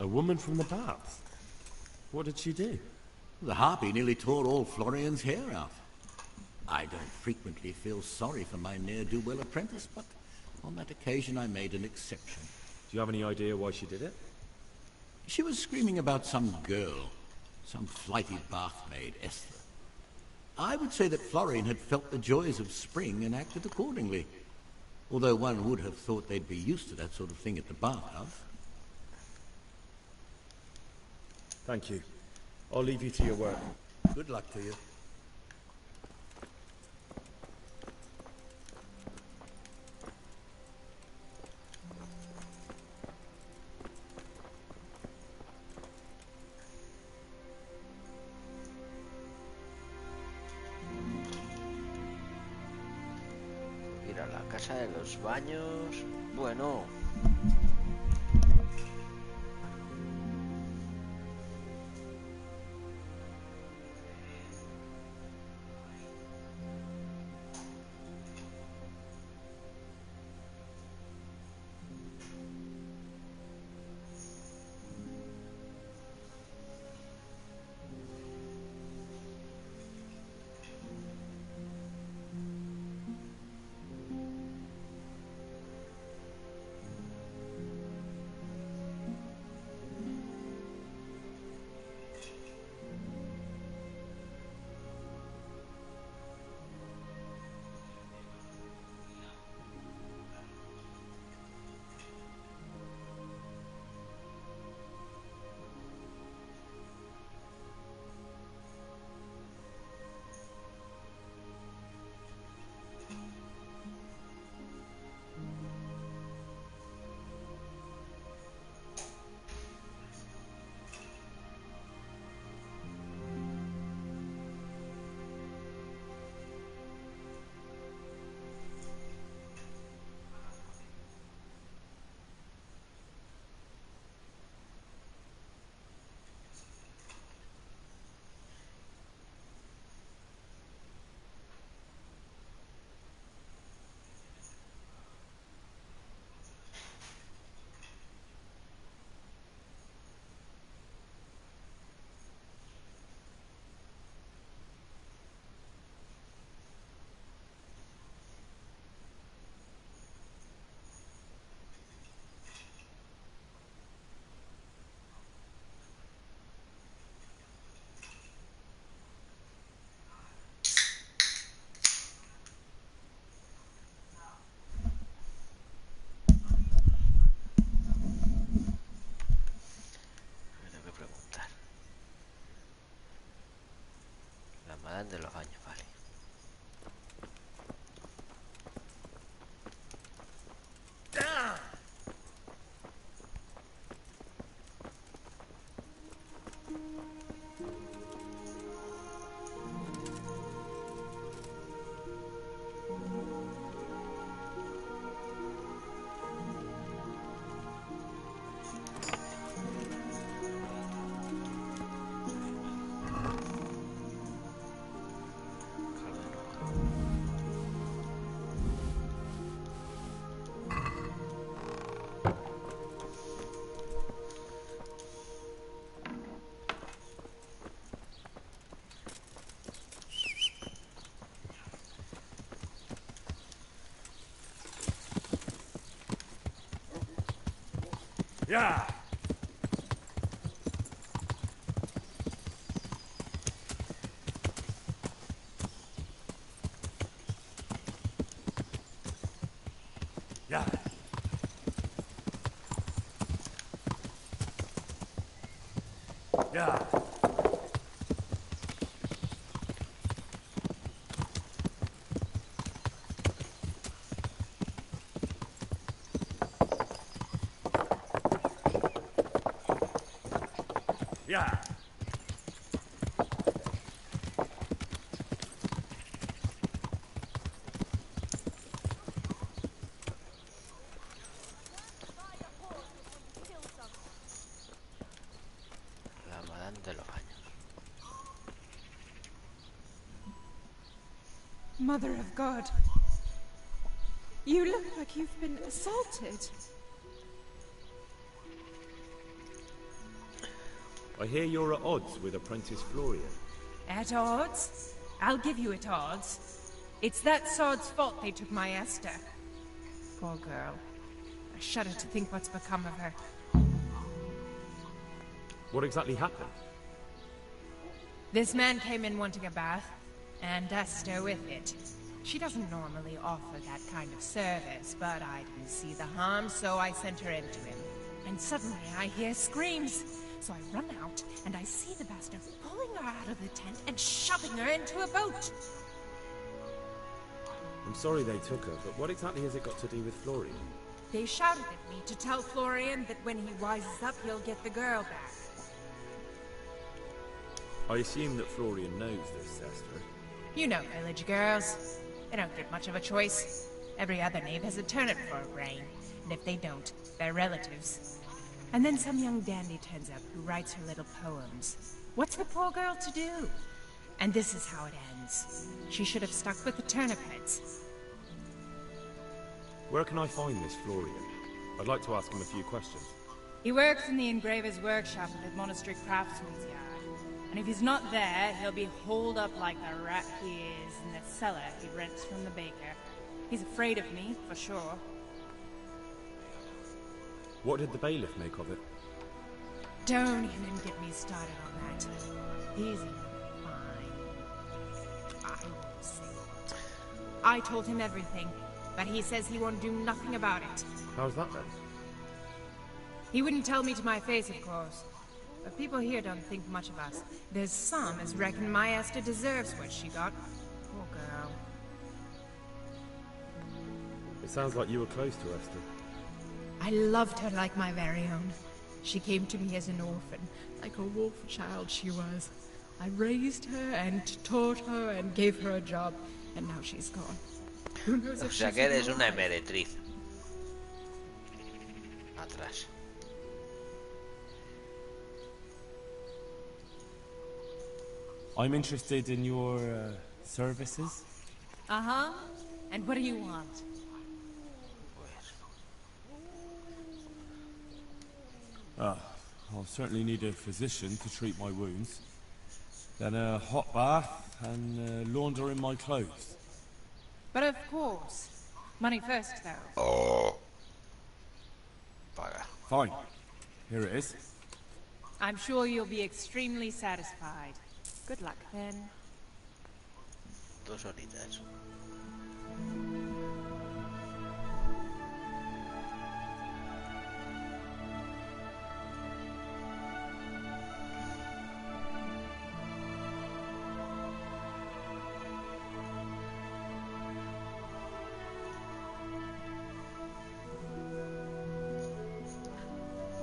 A woman from the baths? What did she do? The harpy nearly tore all Florian's hair out. I don't frequently feel sorry for my ne'er-do-well apprentice, but on that occasion I made an exception. Do you have any idea why she did it? She was screaming about some girl, some flighty bath-maid, Esther. I would say that Florian had felt the joys of spring and acted accordingly, although one would have thought they'd be used to that sort of thing at the bathhouse. Thank you. I'll leave you to your work. Good luck to you. Ir a la casa de los baños. Bueno. De los baños, vale. Yeah. Yeah. Yeah. Yeah. La madame de los años. Mother of God. You look like you've been assaulted. I hear you're at odds with Apprentice Florian. At odds? I'll give you at odds. It's that sword's fault they took my Esther. Poor girl. I shudder to think what's become of her. What exactly happened? This man came in wanting a bath, and Esther with it. She doesn't normally offer that kind of service, but I didn't see the harm, so I sent her into him. And suddenly I hear screams. So I run out, and I see the bastard pulling her out of the tent and shoving her into a boat. I'm sorry they took her, but what exactly has it got to do with Florian? They shouted at me to tell Florian that when he rises up, he'll get the girl back. I assume that Florian knows this, Esther. You know village girls. They don't get much of a choice. Every other knave has a turnip for a brain, and if they don't, they're relatives. And then some young dandy turns up who writes her little poems. What's the poor girl to do? And this is how it ends. She should have stuck with the turnip heads. Where can I find this Florian? I'd like to ask him a few questions. He works in the engraver's workshop at the monastery craftsman's yard. And if he's not there, he'll be holed up like the rat he is in the cellar he rents from the baker. He's afraid of me, for sure. What did the bailiff make of it? Don't even get me started on that. He's fine. I won't say what. I told him everything, but he says he won't do nothing about it. How's that then? He wouldn't tell me to my face, of course. But people here don't think much of us. There's some as reckon my Esther deserves what she got. Poor girl. It sounds like you were close to Esther. I loved her like my very own. She came to me as an orphan, like a wolf child she was. I raised her and taught her and gave her a job, and now she's gone. Who knows if O sea que eres una meretriz. Atrás. I'm interested in your services. Uh-huh. And what do you want? I'll certainly need a physician to treat my wounds. Then a hot bath and laundering my clothes. But of course. Money first, though. Oh. Paga. Fine. Here it is. I'm sure you'll be extremely satisfied. Good luck, then. 2 horitas.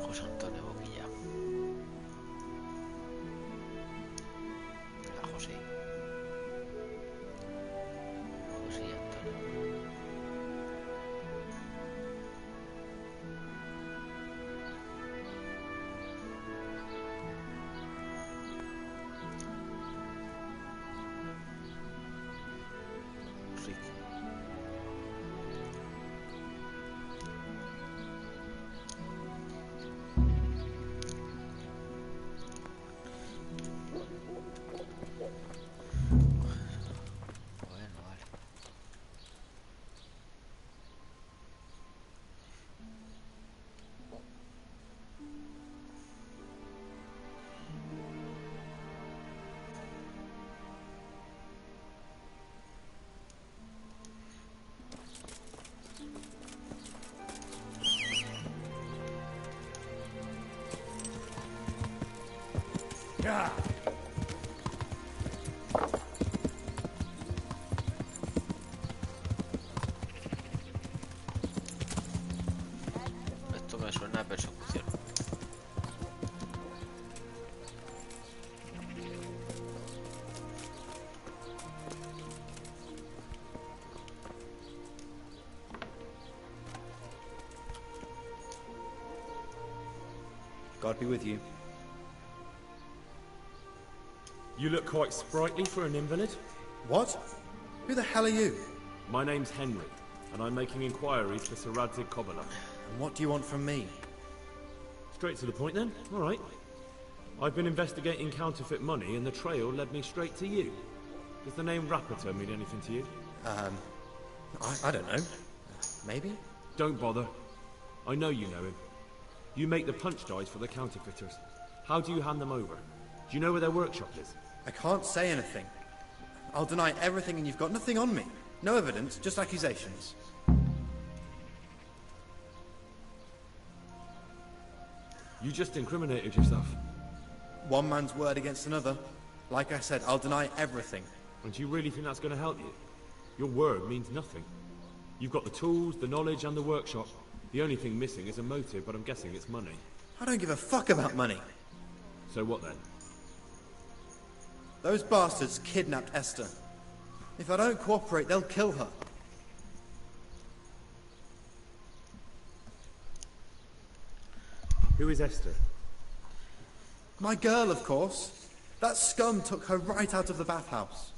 José Antonio Boquilla. Hola, José. Esto me suena a persecución. God be with you. You look quite sprightly for an invalid. What? Who the hell are you? My name's Henry, and I'm making inquiries for Sir Radzig Kobyla. And what do you want from me? Straight to the point then? All right. I've been investigating counterfeit money, and the trail led me straight to you. Does the name Rapiter mean anything to you? I don't know. Maybe? Don't bother. I know you know him. You make the punch dice for the counterfeiters. How do you hand them over? Do you know where their workshop is? I can't say anything. I'll deny everything and you've got nothing on me. No evidence, just accusations. You just incriminated yourself. One man's word against another. Like I said, I'll deny everything. And do you really think that's going to help you? Your word means nothing. You've got the tools, the knowledge, and the workshop. The only thing missing is a motive, but I'm guessing it's money. I don't give a fuck about money. So what then? Those bastards kidnapped Esther. If I don't cooperate, they'll kill her. Who is Esther? My girl, of course. That scum took her right out of the bathhouse.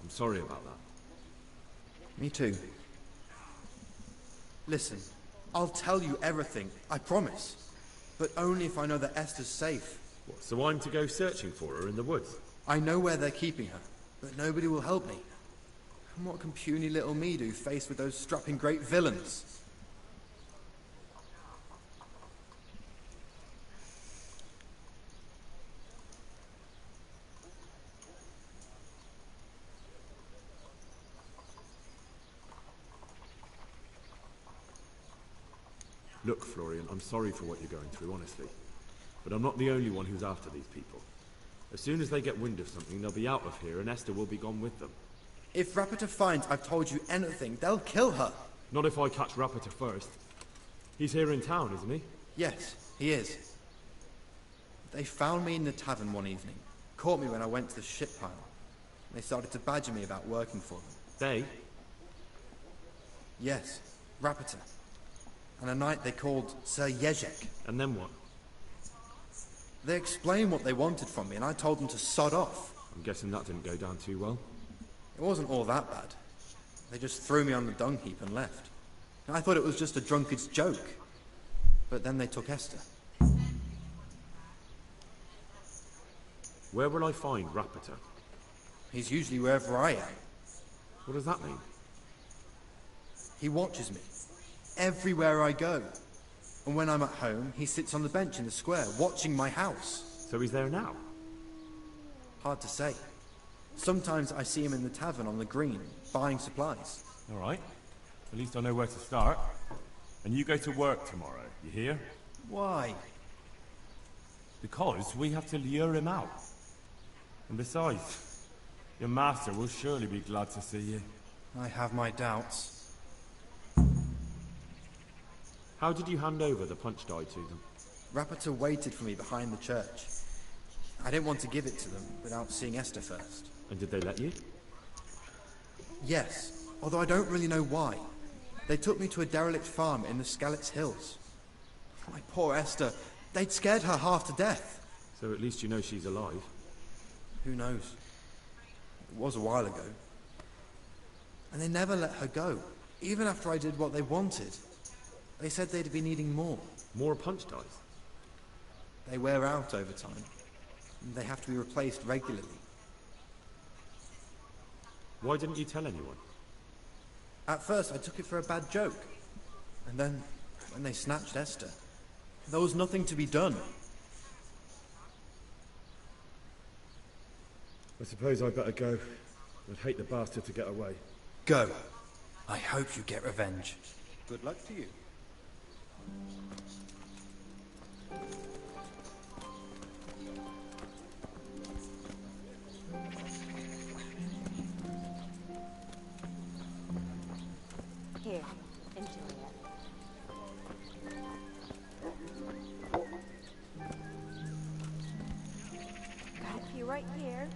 I'm sorry about that. Me too. Listen, I'll tell you everything, I promise. But only if I know that Esther's safe. What, so I'm to go searching for her in the woods? I know where they're keeping her, but nobody will help me. And what can puny little me do faced with those strapping great villains? Look, Florian, I'm sorry for what you're going through, honestly. But I'm not the only one who's after these people. As soon as they get wind of something, they'll be out of here, and Esther will be gone with them. If Rapiter finds I've told you anything, they'll kill her. Not if I catch Rapiter first. He's here in town, isn't he? Yes, he is. They found me in the tavern one evening. Caught me when I went to the ship pile. They started to badger me about working for them. They? Yes, Rapiter. And a knight they called Sir Jezek. And then what? They explained what they wanted from me, and I told them to sod off. I'm guessing that didn't go down too well. It wasn't all that bad. They just threw me on the dung heap and left. I thought it was just a drunkard's joke. But then they took Esther. Where will I find Rapiter? He's usually wherever I am. What does that mean? He watches me. Everywhere I go. And when I'm at home, he sits on the bench in the square, watching my house. So he's there now? Hard to say. Sometimes I see him in the tavern on the green, buying supplies. All right. At least I know where to start. And you go to work tomorrow, you hear? Why? Because we have to lure him out. And besides, your master will surely be glad to see you. I have my doubts. How did you hand over the punch die to them? Rapiter waited for me behind the church. I didn't want to give it to them without seeing Esther first. And did they let you? Yes, although I don't really know why. They took me to a derelict farm in the Skalitz Hills. My poor Esther, they'd scared her half to death. So at least you know she's alive. Who knows? It was a while ago. And they never let her go, even after I did what they wanted. They said they'd be needing more. More punch dice? They wear out over time. And they have to be replaced regularly. Why didn't you tell anyone? At first I took it for a bad joke. And then, when they snatched Esther, there was nothing to be done. I suppose I'd better go. I'd hate the bastard to get away. Go. I hope you get revenge. Good luck to you. Here, enjoy it. Got it for you right here.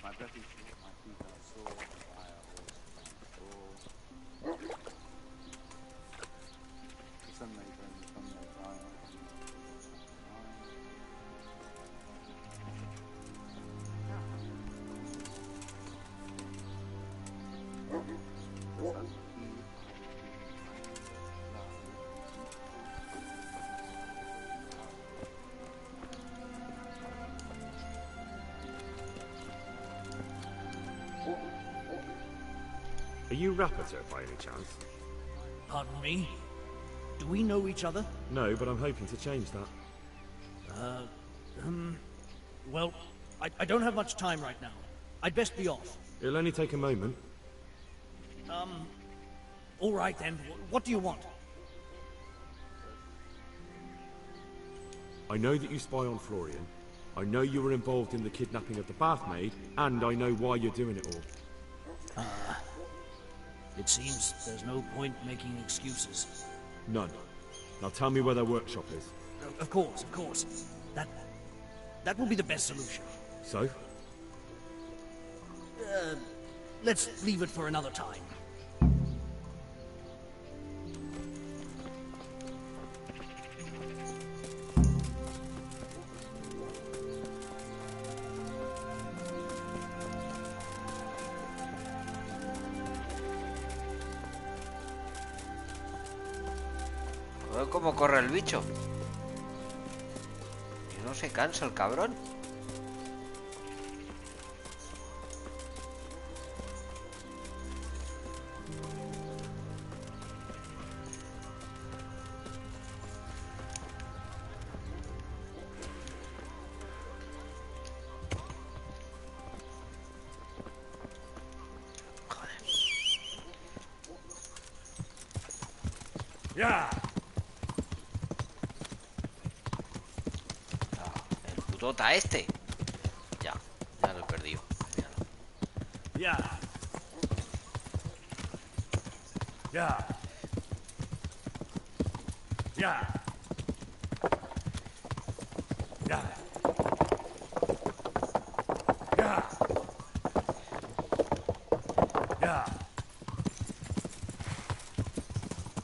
My breath is short, my feet are sore, and I are horse. The sun may burn, the sun may shine. Are you Rappator by any chance? Pardon me? Do we know each other? No, but I'm hoping to change that. Well, I don't have much time right now. I'd best be off. It'll only take a moment. All right then. What do you want? I know that you spy on Florian. I know you were involved in the kidnapping of the bathmaid, and I know why you're doing it all. It seems there's no point making excuses. None. Now tell me where their workshop is. Of course, of course. That will be the best solution. So? Let's leave it for another time. Joder, cómo corre el bicho. Y no se cansa el cabrón. Ya. El putota este. Ya lo he perdido. Ya. Ya. Ya. Ya. Ya. Ya.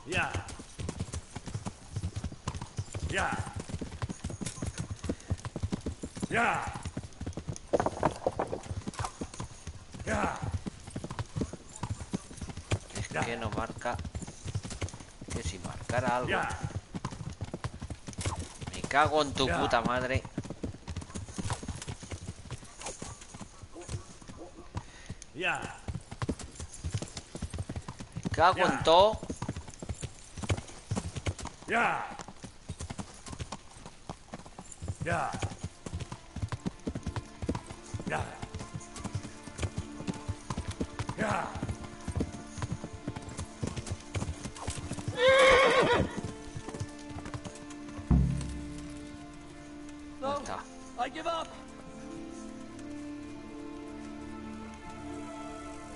Ya. Ya. Ya. Ya. Es que no marca. Que si marcara algo. Ya. Me cago en tu Ya. puta madre. Ya. Me cago Ya. en todo. Ya. Ya. Ya. Ya. ¿Dónde está? I give up.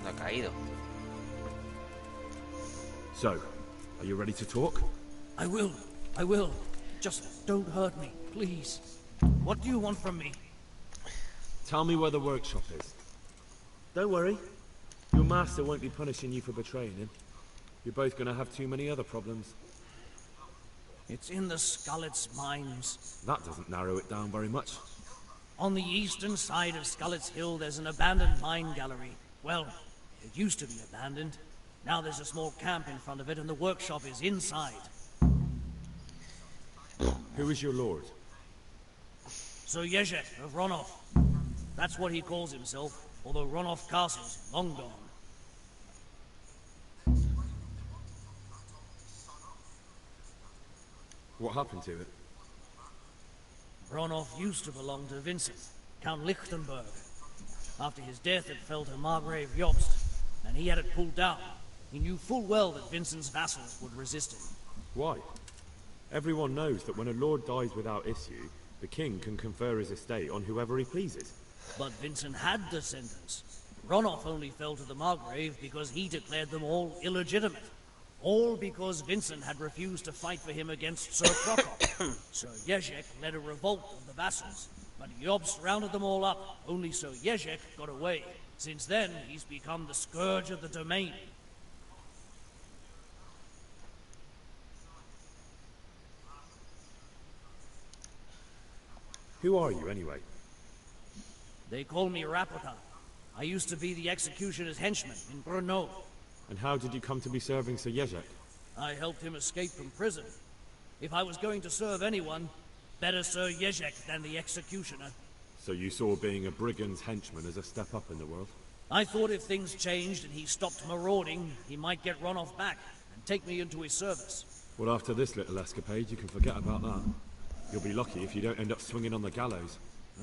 No ha caído. So, are you ready to talk? I will. Just don't hurt me, please. What do you want from me? Tell me where the workshop is. Don't worry. Your master won't be punishing you for betraying him. You're both gonna have too many other problems. It's in the Skullet's mines. That doesn't narrow it down very much. On the eastern side of Skullet's Hill, there's an abandoned mine gallery. Well, it used to be abandoned. Now there's a small camp in front of it, and the workshop is inside. Who is your lord? Sir Yezhek of Ronov. That's what he calls himself, although Ronov Castle's long gone. What happened to it? Ronov used to belong to Vincent, Count Lichtenberg. After his death, it fell to Margrave Jobst, and he had it pulled down. He knew full well that Vincent's vassals would resist him. Why? Everyone knows that when a lord dies without issue, the king can confer his estate on whoever he pleases. But Vincent had descendants. Ronov only fell to the Margrave because he declared them all illegitimate. All because Vincent had refused to fight for him against Sir Prokop. Sir Yezhek led a revolt of the vassals, but Jobst rounded them all up. Only Sir Yezhek got away. Since then, he's become the scourge of the domain. Who are you, anyway? They call me Rapota. I used to be the executioner's henchman in Brno. And how did you come to be serving Sir Yezhek? I helped him escape from prison. If I was going to serve anyone, better Sir Yezhek than the executioner. So you saw being a brigand's henchman as a step up in the world? I thought if things changed and he stopped marauding, he might get Ronov back and take me into his service. Well, after this little escapade, you can forget about that. You'll be lucky if you don't end up swinging on the gallows.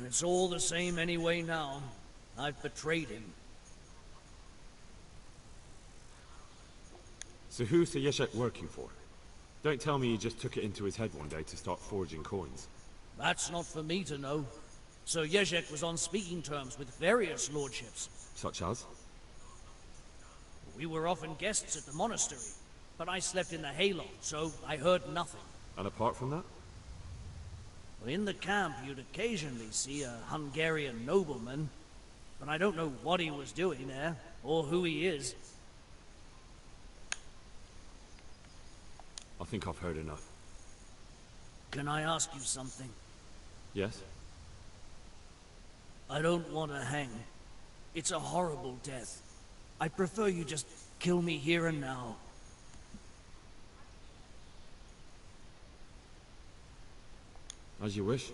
It's all the same anyway now. I've betrayed him. So who's Sir Yezhek working for? Don't tell me he just took it into his head one day to start forging coins. That's not for me to know. Sir Yezhek was on speaking terms with various lordships. Such as? We were often guests at the monastery, but I slept in the hayloft, so I heard nothing. And apart from that? Well, in the camp, you'd occasionally see a Hungarian nobleman, but I don't know what he was doing there, or who he is. I think I've heard enough. Can I ask you something? Yes? I don't want to hang. It's a horrible death. I prefer you just kill me here and now. As you wish.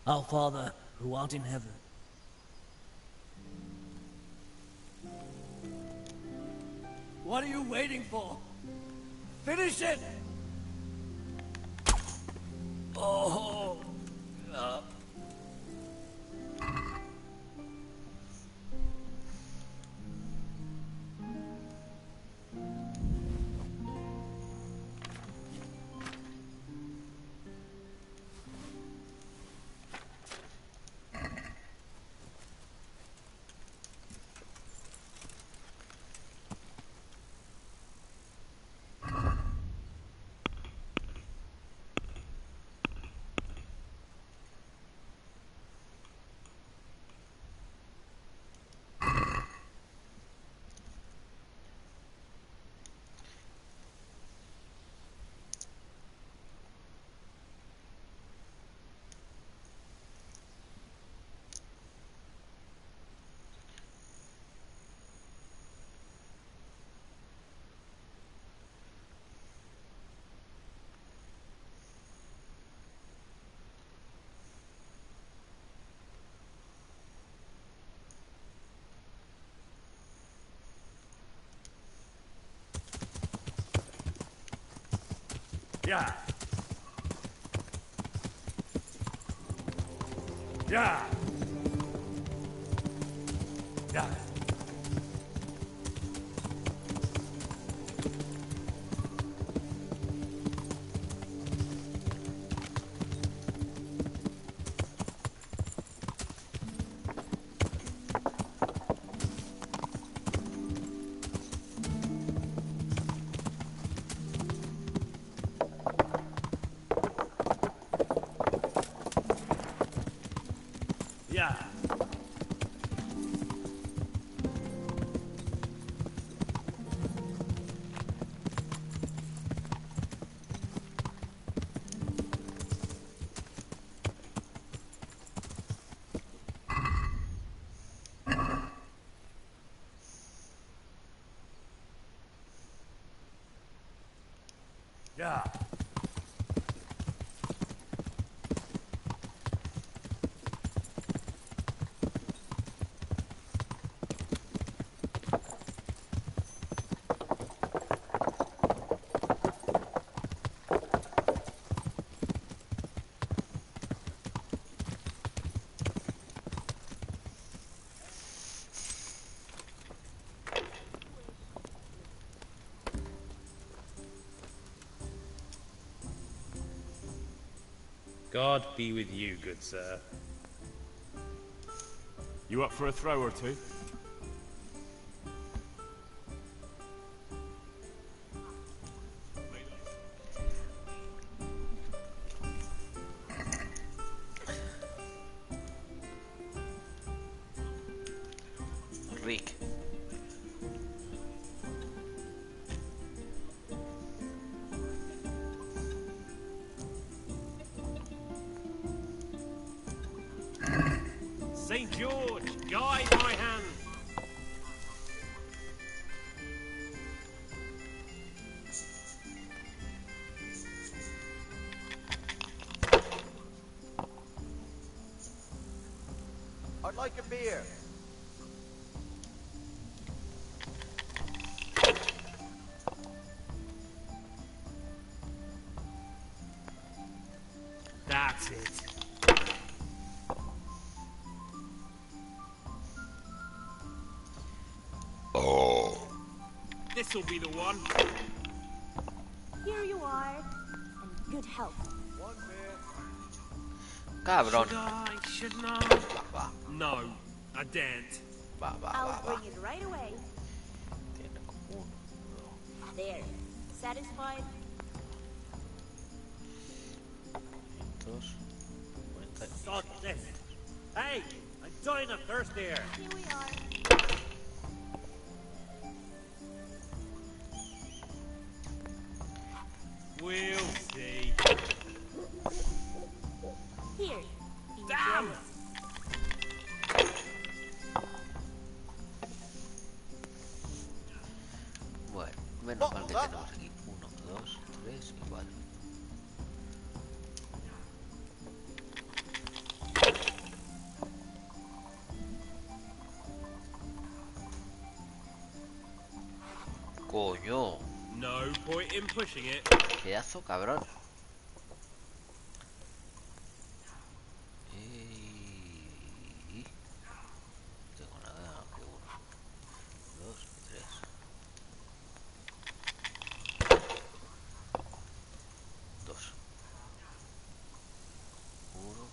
Our Father, who art in heaven. What are you waiting for? Finish it! Oh. Yeah. Yeah. Yeah. Yeah. Yeah. God be with you, good sir. You up for a throw or two? Rick. St. George, guide my hand. I'd like a beer. That's it. This'll be the one. Here you are, and good health. One beer. Cabrón. Shouldn't I? No, I daren't. I'll bring it right away. There. Satisfied? Sod this. Hey, I'm dying of thirst here. Here we are. We'll see. Here. Damn! Bueno, menos mal que tenemos aquí 1, 2, 3 y 4. Coño. No point in pushing it. Pedazo cabrón. No tengo nada que 1, 2, 3. 2. 1.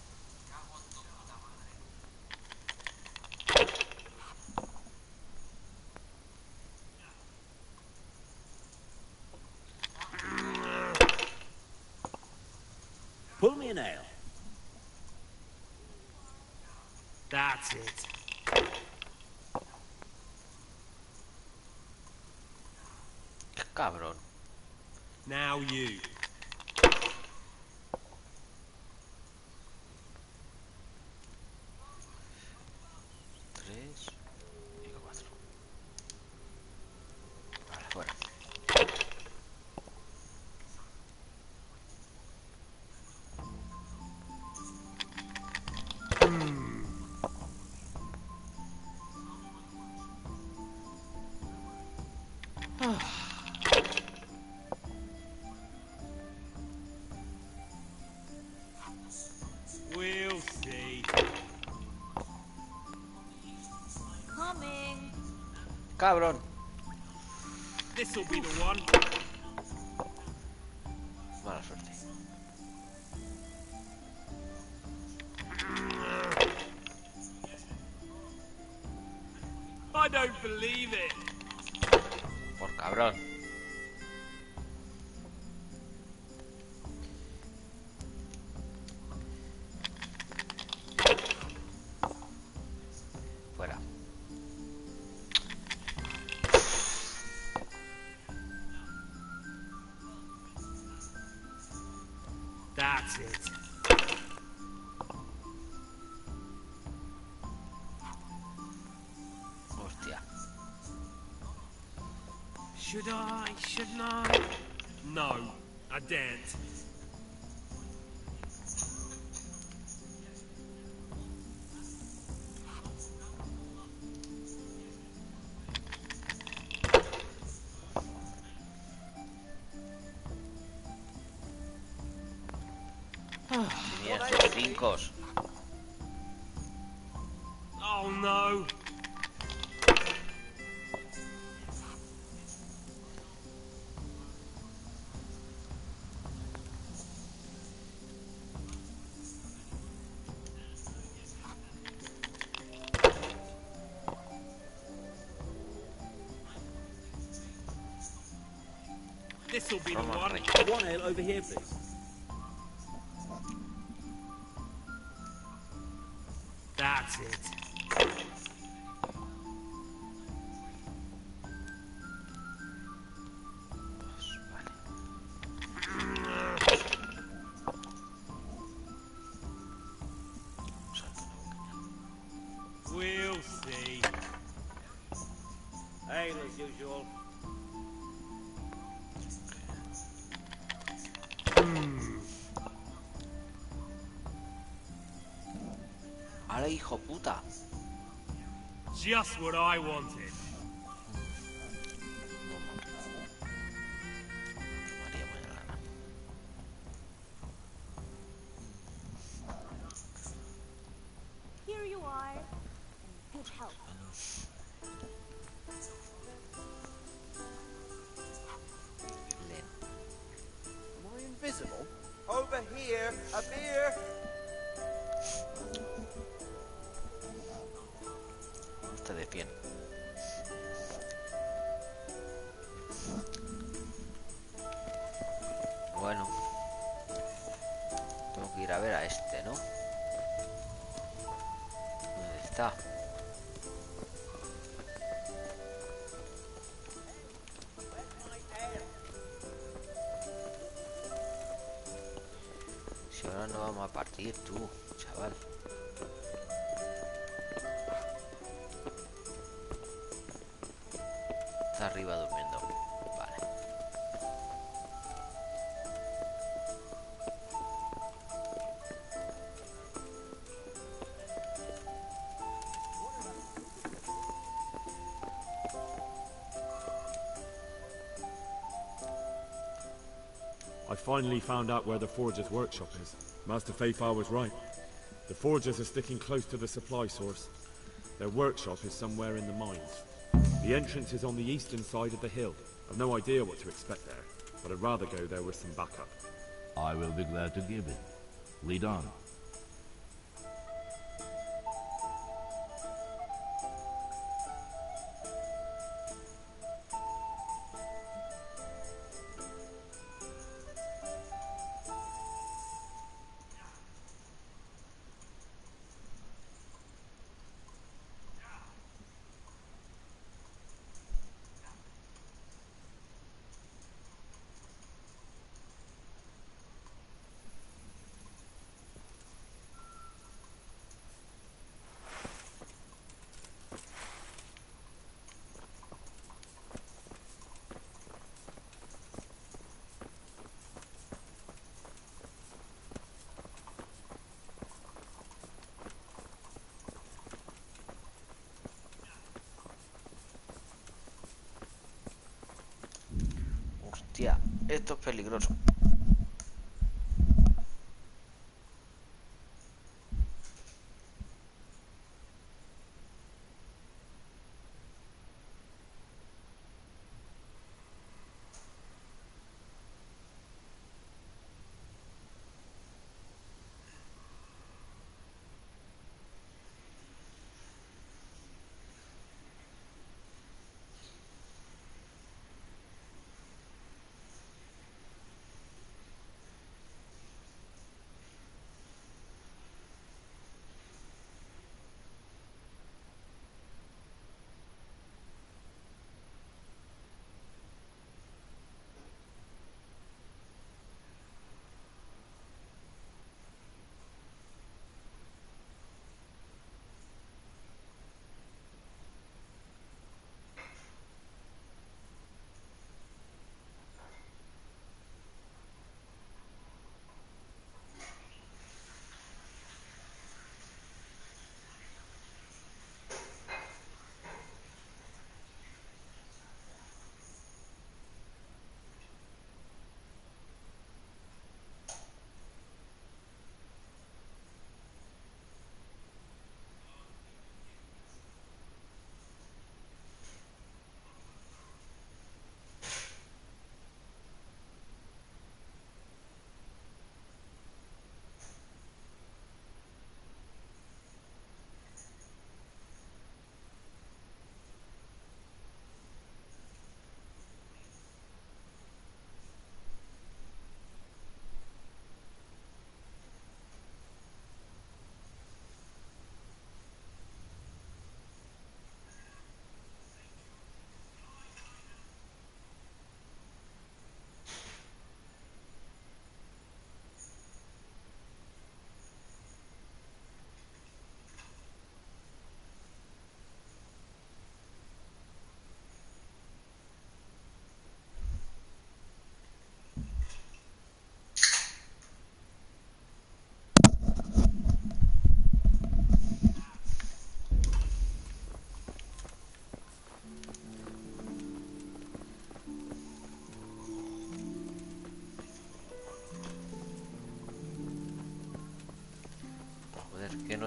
Pull me an ale. That's it. Cabrón. Now you. 3 y 4. Vale, fuera. Cabrón. This'll be the one. Mala suerte. I don't believe it. Por cabrón. Fuera. That's it. Hostia. Should I? Shouldn't I? No, I daren't. Tenía estos brincos. Oh no. This'll be the one. One ale over here, please. That's it. We'll see. Ale as usual. Ahora, hijo puta. Just what I wanted. Here you are. Good help. Am I invisible? Over here, a beer. Está de pie. Bueno. Tengo que ir a ver a este, ¿no? ¿Dónde está? Si ahora no vamos a partir, tú, chaval. Está arriba durmiendo. Vale. I finally found out where the Forger's workshop is. Master Ps4 was right. The Forgers are sticking close to the supply source. Their workshop is somewhere in the mines. The entrance is on the eastern side of the hill. I've no idea what to expect there, but I'd rather go there with some backup. I will be glad to give it. Lead on. Hostia, esto es peligroso.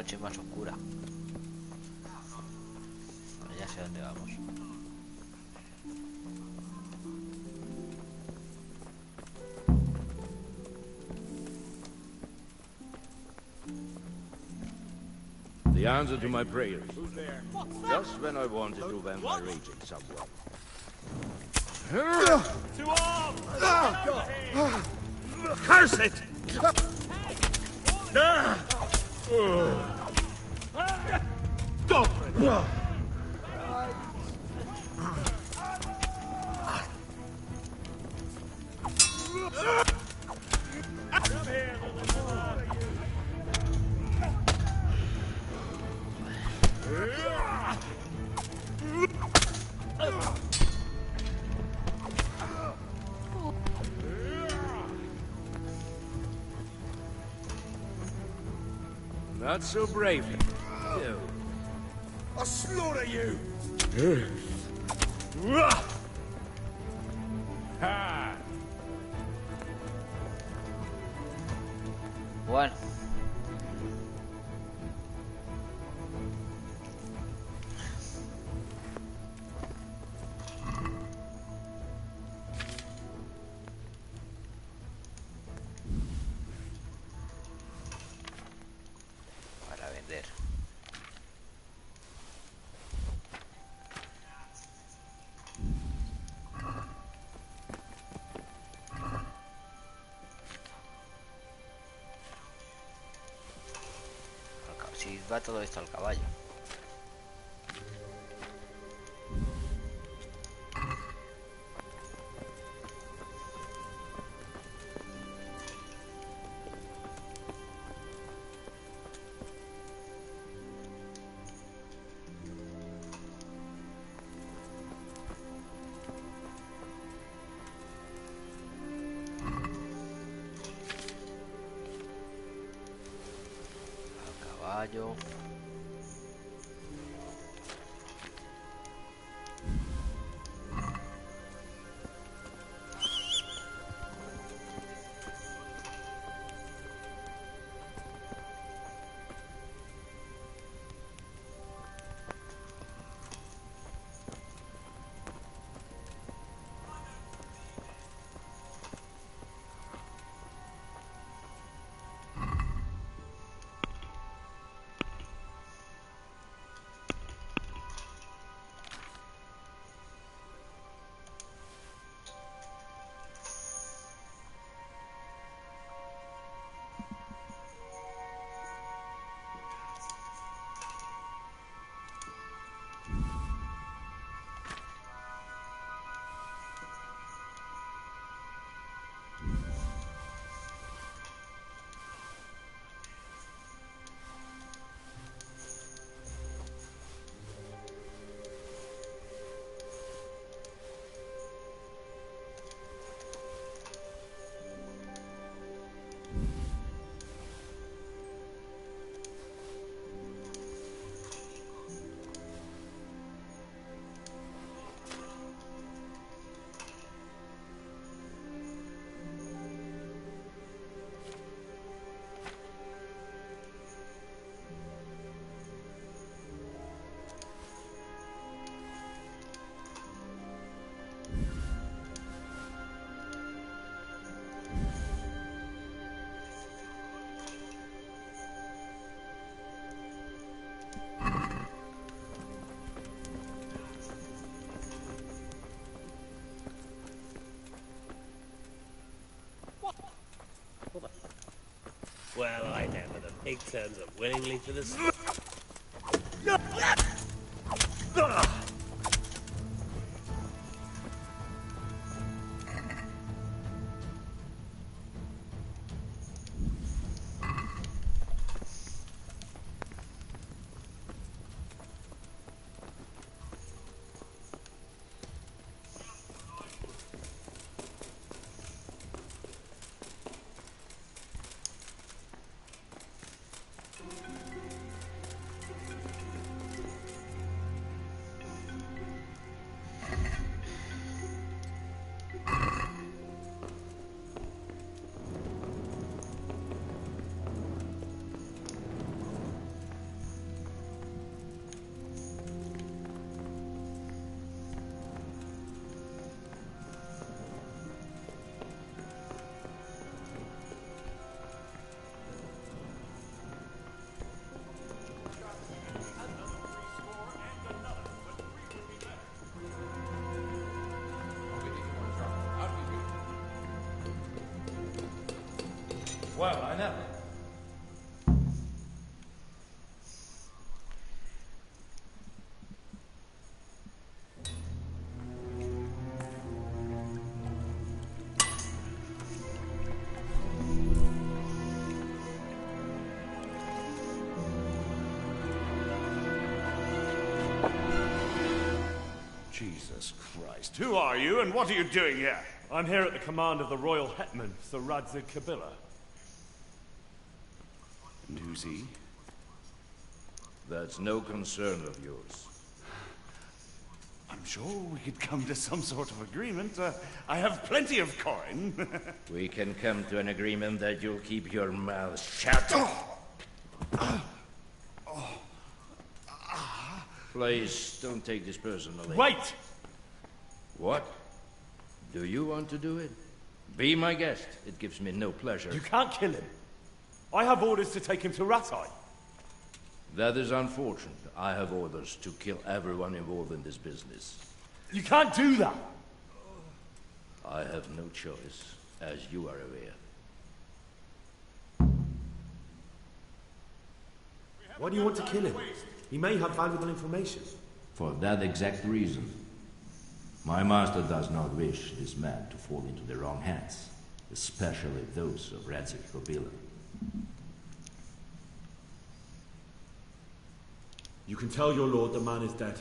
noche más oscura. Bueno, ya sé dónde vamos. The answer to my prayers. Just when I wanted to vent my raging somewhere. To arms! Curse it! Go for it! Come here, little boy. Not so brave. You. I'll slaughter you! Ha! Bueno. Para vender. Si va todo esto al caballo. Caballo. Well, I never. The pig turns up willingly for the... Well, I know. Jesus Christ. Who are you and what are you doing here? I'm here at the command of the royal hetman, Sir Radzig Kabila. And who's he? That's no concern of yours. I'm sure we could come to some sort of agreement. I have plenty of coin. We can come to an agreement that you'll keep your mouth shut. Please, don't take this personally. Wait! What? Do you want to do it? Be my guest. It gives me no pleasure. You can't kill him. I have orders to take him to Rattay. That is unfortunate. I have orders to kill everyone involved in this business. You can't do that! I have no choice, as you are aware. Why do you want to kill him? He may have valuable information. For that exact reason. My master does not wish this man to fall into the wrong hands, especially those of Radzig Kabila. You can tell your lord the man is dead.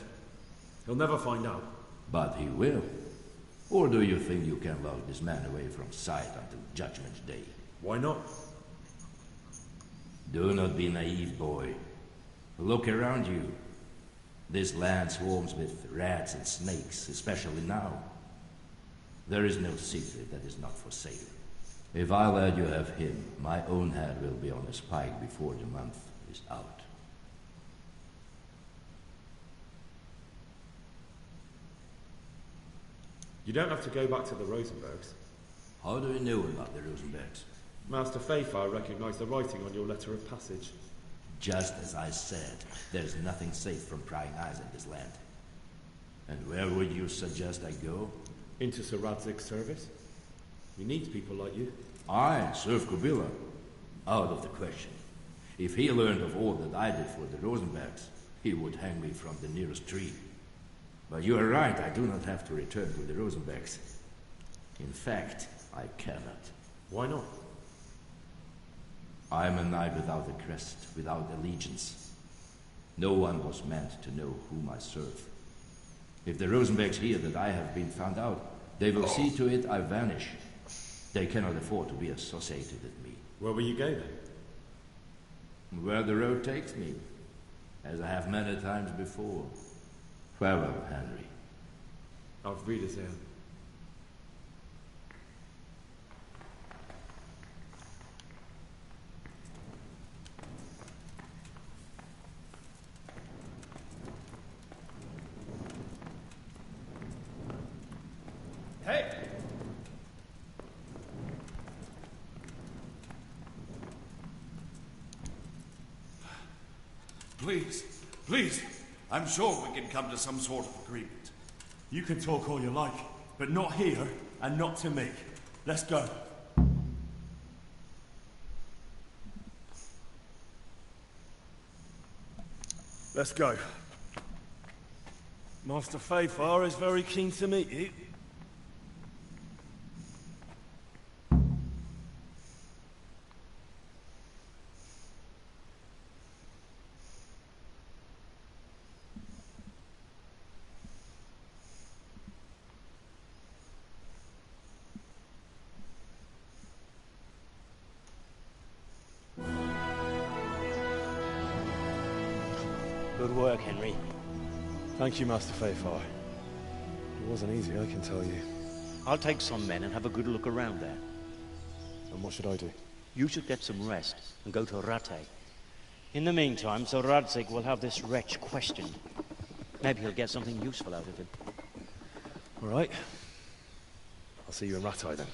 He'll never find out. But he will. Or do you think you can lock this man away from sight until Judgment Day? Why not? Do not be naive, boy. Look around you. This land swarms with rats and snakes, especially now. There is no secret that is not for sale. If I let you have him, my own head will be on a spike before the month is out. You don't have to go back to the Rosenbergs. How do you know about the Rosenbergs? Master Fafar recognized the writing on your letter of passage. Just as I said, there's nothing safe from prying eyes in this land. And where would you suggest I go? Into Sir Radzig's service. He needs people like you. I serve Kabila. Out of the question. If he learned of all that I did for the Rosenbergs, he would hang me from the nearest tree. But you are right, I do not have to return to the Rosenbergs. In fact, I cannot. Why not? I am a knight without a crest, without allegiance. No one was meant to know whom I serve. If the Rosenbergs hear that I have been found out, they will see to it I vanish. They cannot afford to be associated with me. Where will you go then? Where the road takes me, as I have many times before. Farewell, Henry. Auf Wiedersehen. Hey! Please, please. I'm sure we can come to some sort of agreement. You can talk all you like, but not here and not to me. Let's go. Let's go. Master Fafar is very keen to meet you. Good work, Henry. Thank you, Master Fafar. It wasn't easy, I can tell you. I'll take some men and have a good look around there. And what should I do? You should get some rest and go to Rattay. In the meantime, Sir Radzig will have this wretch questioned. Maybe he'll get something useful out of him. All right. I'll see you in Rattay then.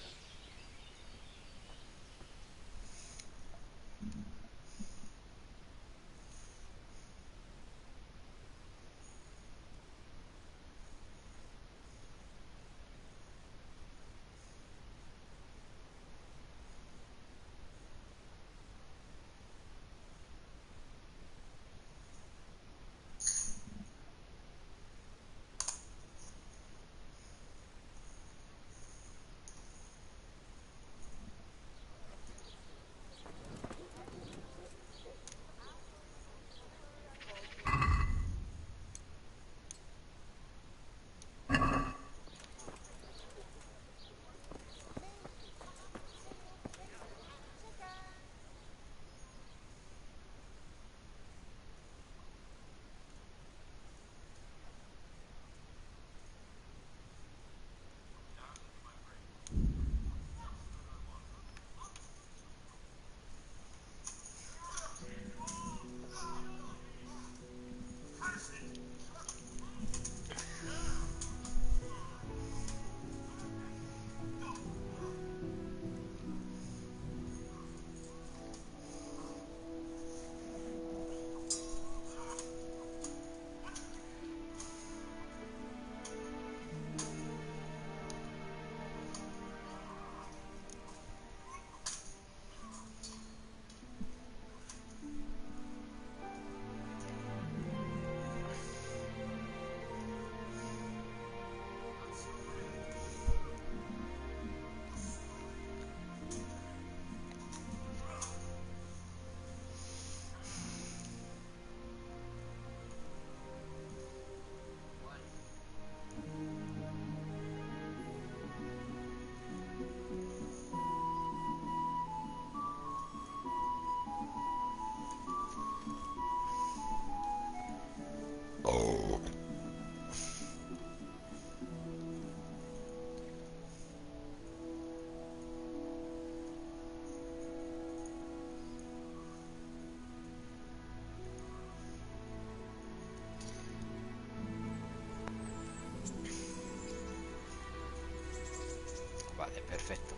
Vale, perfecto.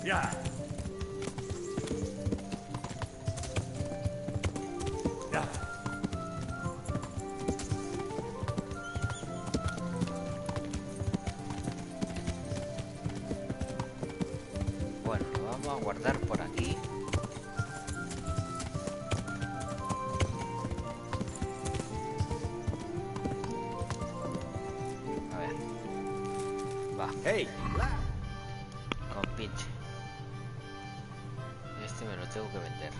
Ya. Ya. Bueno, lo vamos a guardar por aquí. A ver. Va. Hey. Con pinche. Este me lo tengo que vender.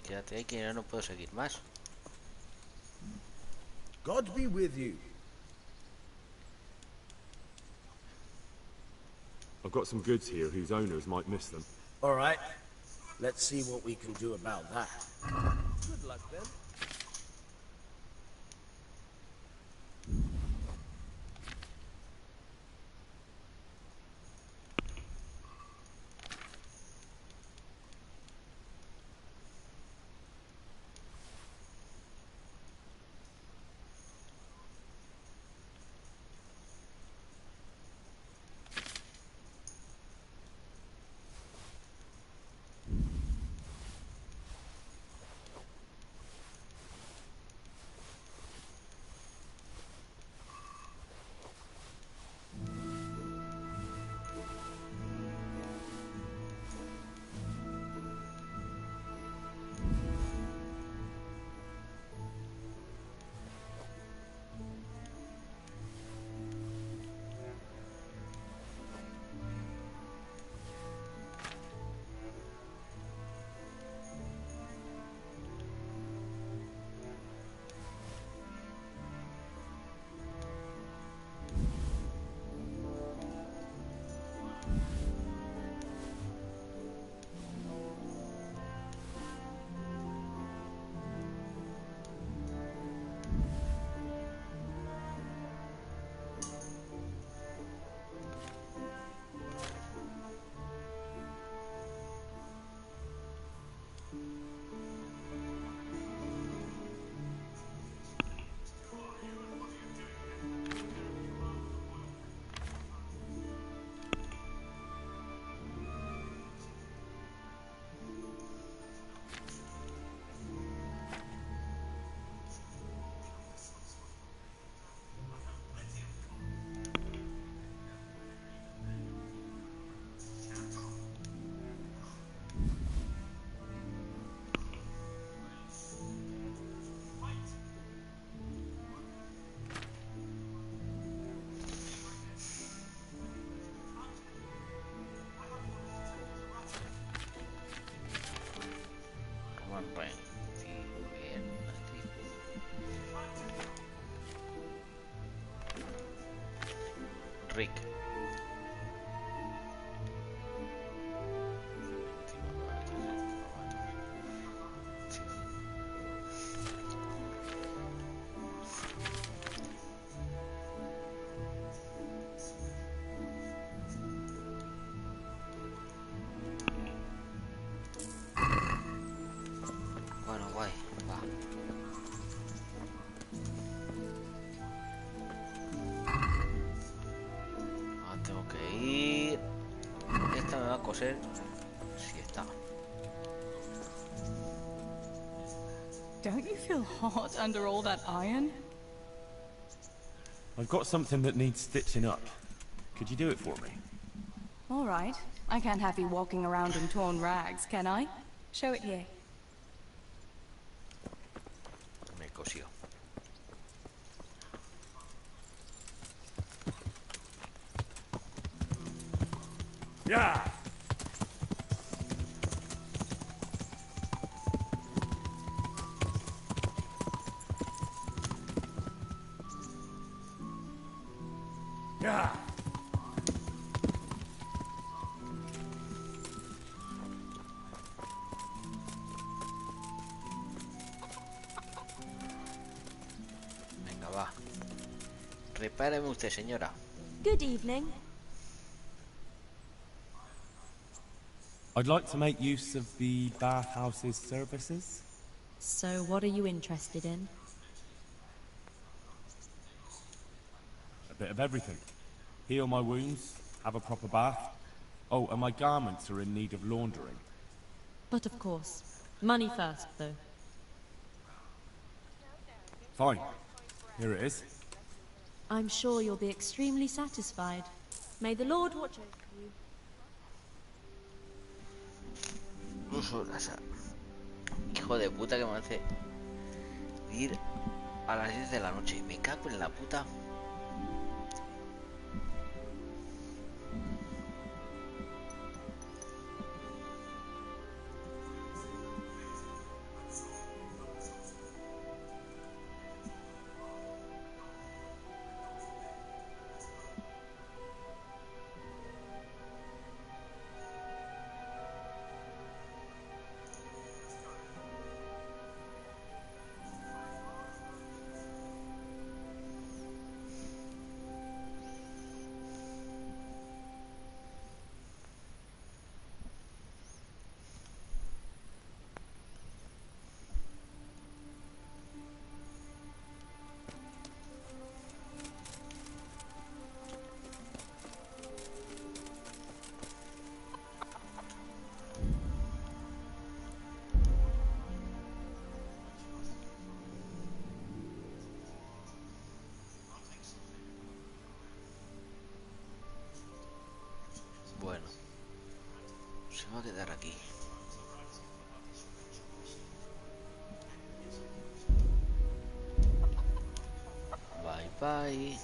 Quédate ahí, que ya no puedo seguir más. God be with you. I've got some goods here whose owners might miss them. All right. Let's see what we can do about that. Good luck, then. Rick. coser si está. Don't you feel hot under all that iron? I've got something that needs stitching up. Could you do it for me? All right. I can't have you walking around in torn rags, can I? Show it here. Me cosió. ¡Ya! ¡Ya! Venga, va. Repáreme usted, señora. Good evening. I'd like to make use of the bathhouse's services. So what are you interested in? A bit of everything. Heal my wounds, have a proper bath. Oh, and my garments are in need of laundering. But of course. Money first, though. Fine. Here it is. I'm sure you'll be extremely satisfied. May the Lord watch over you. Hijo de puta que me hace ir a las 10 de la noche. Me cago en la puta. Bueno, se va a quedar aquí. Bye bye.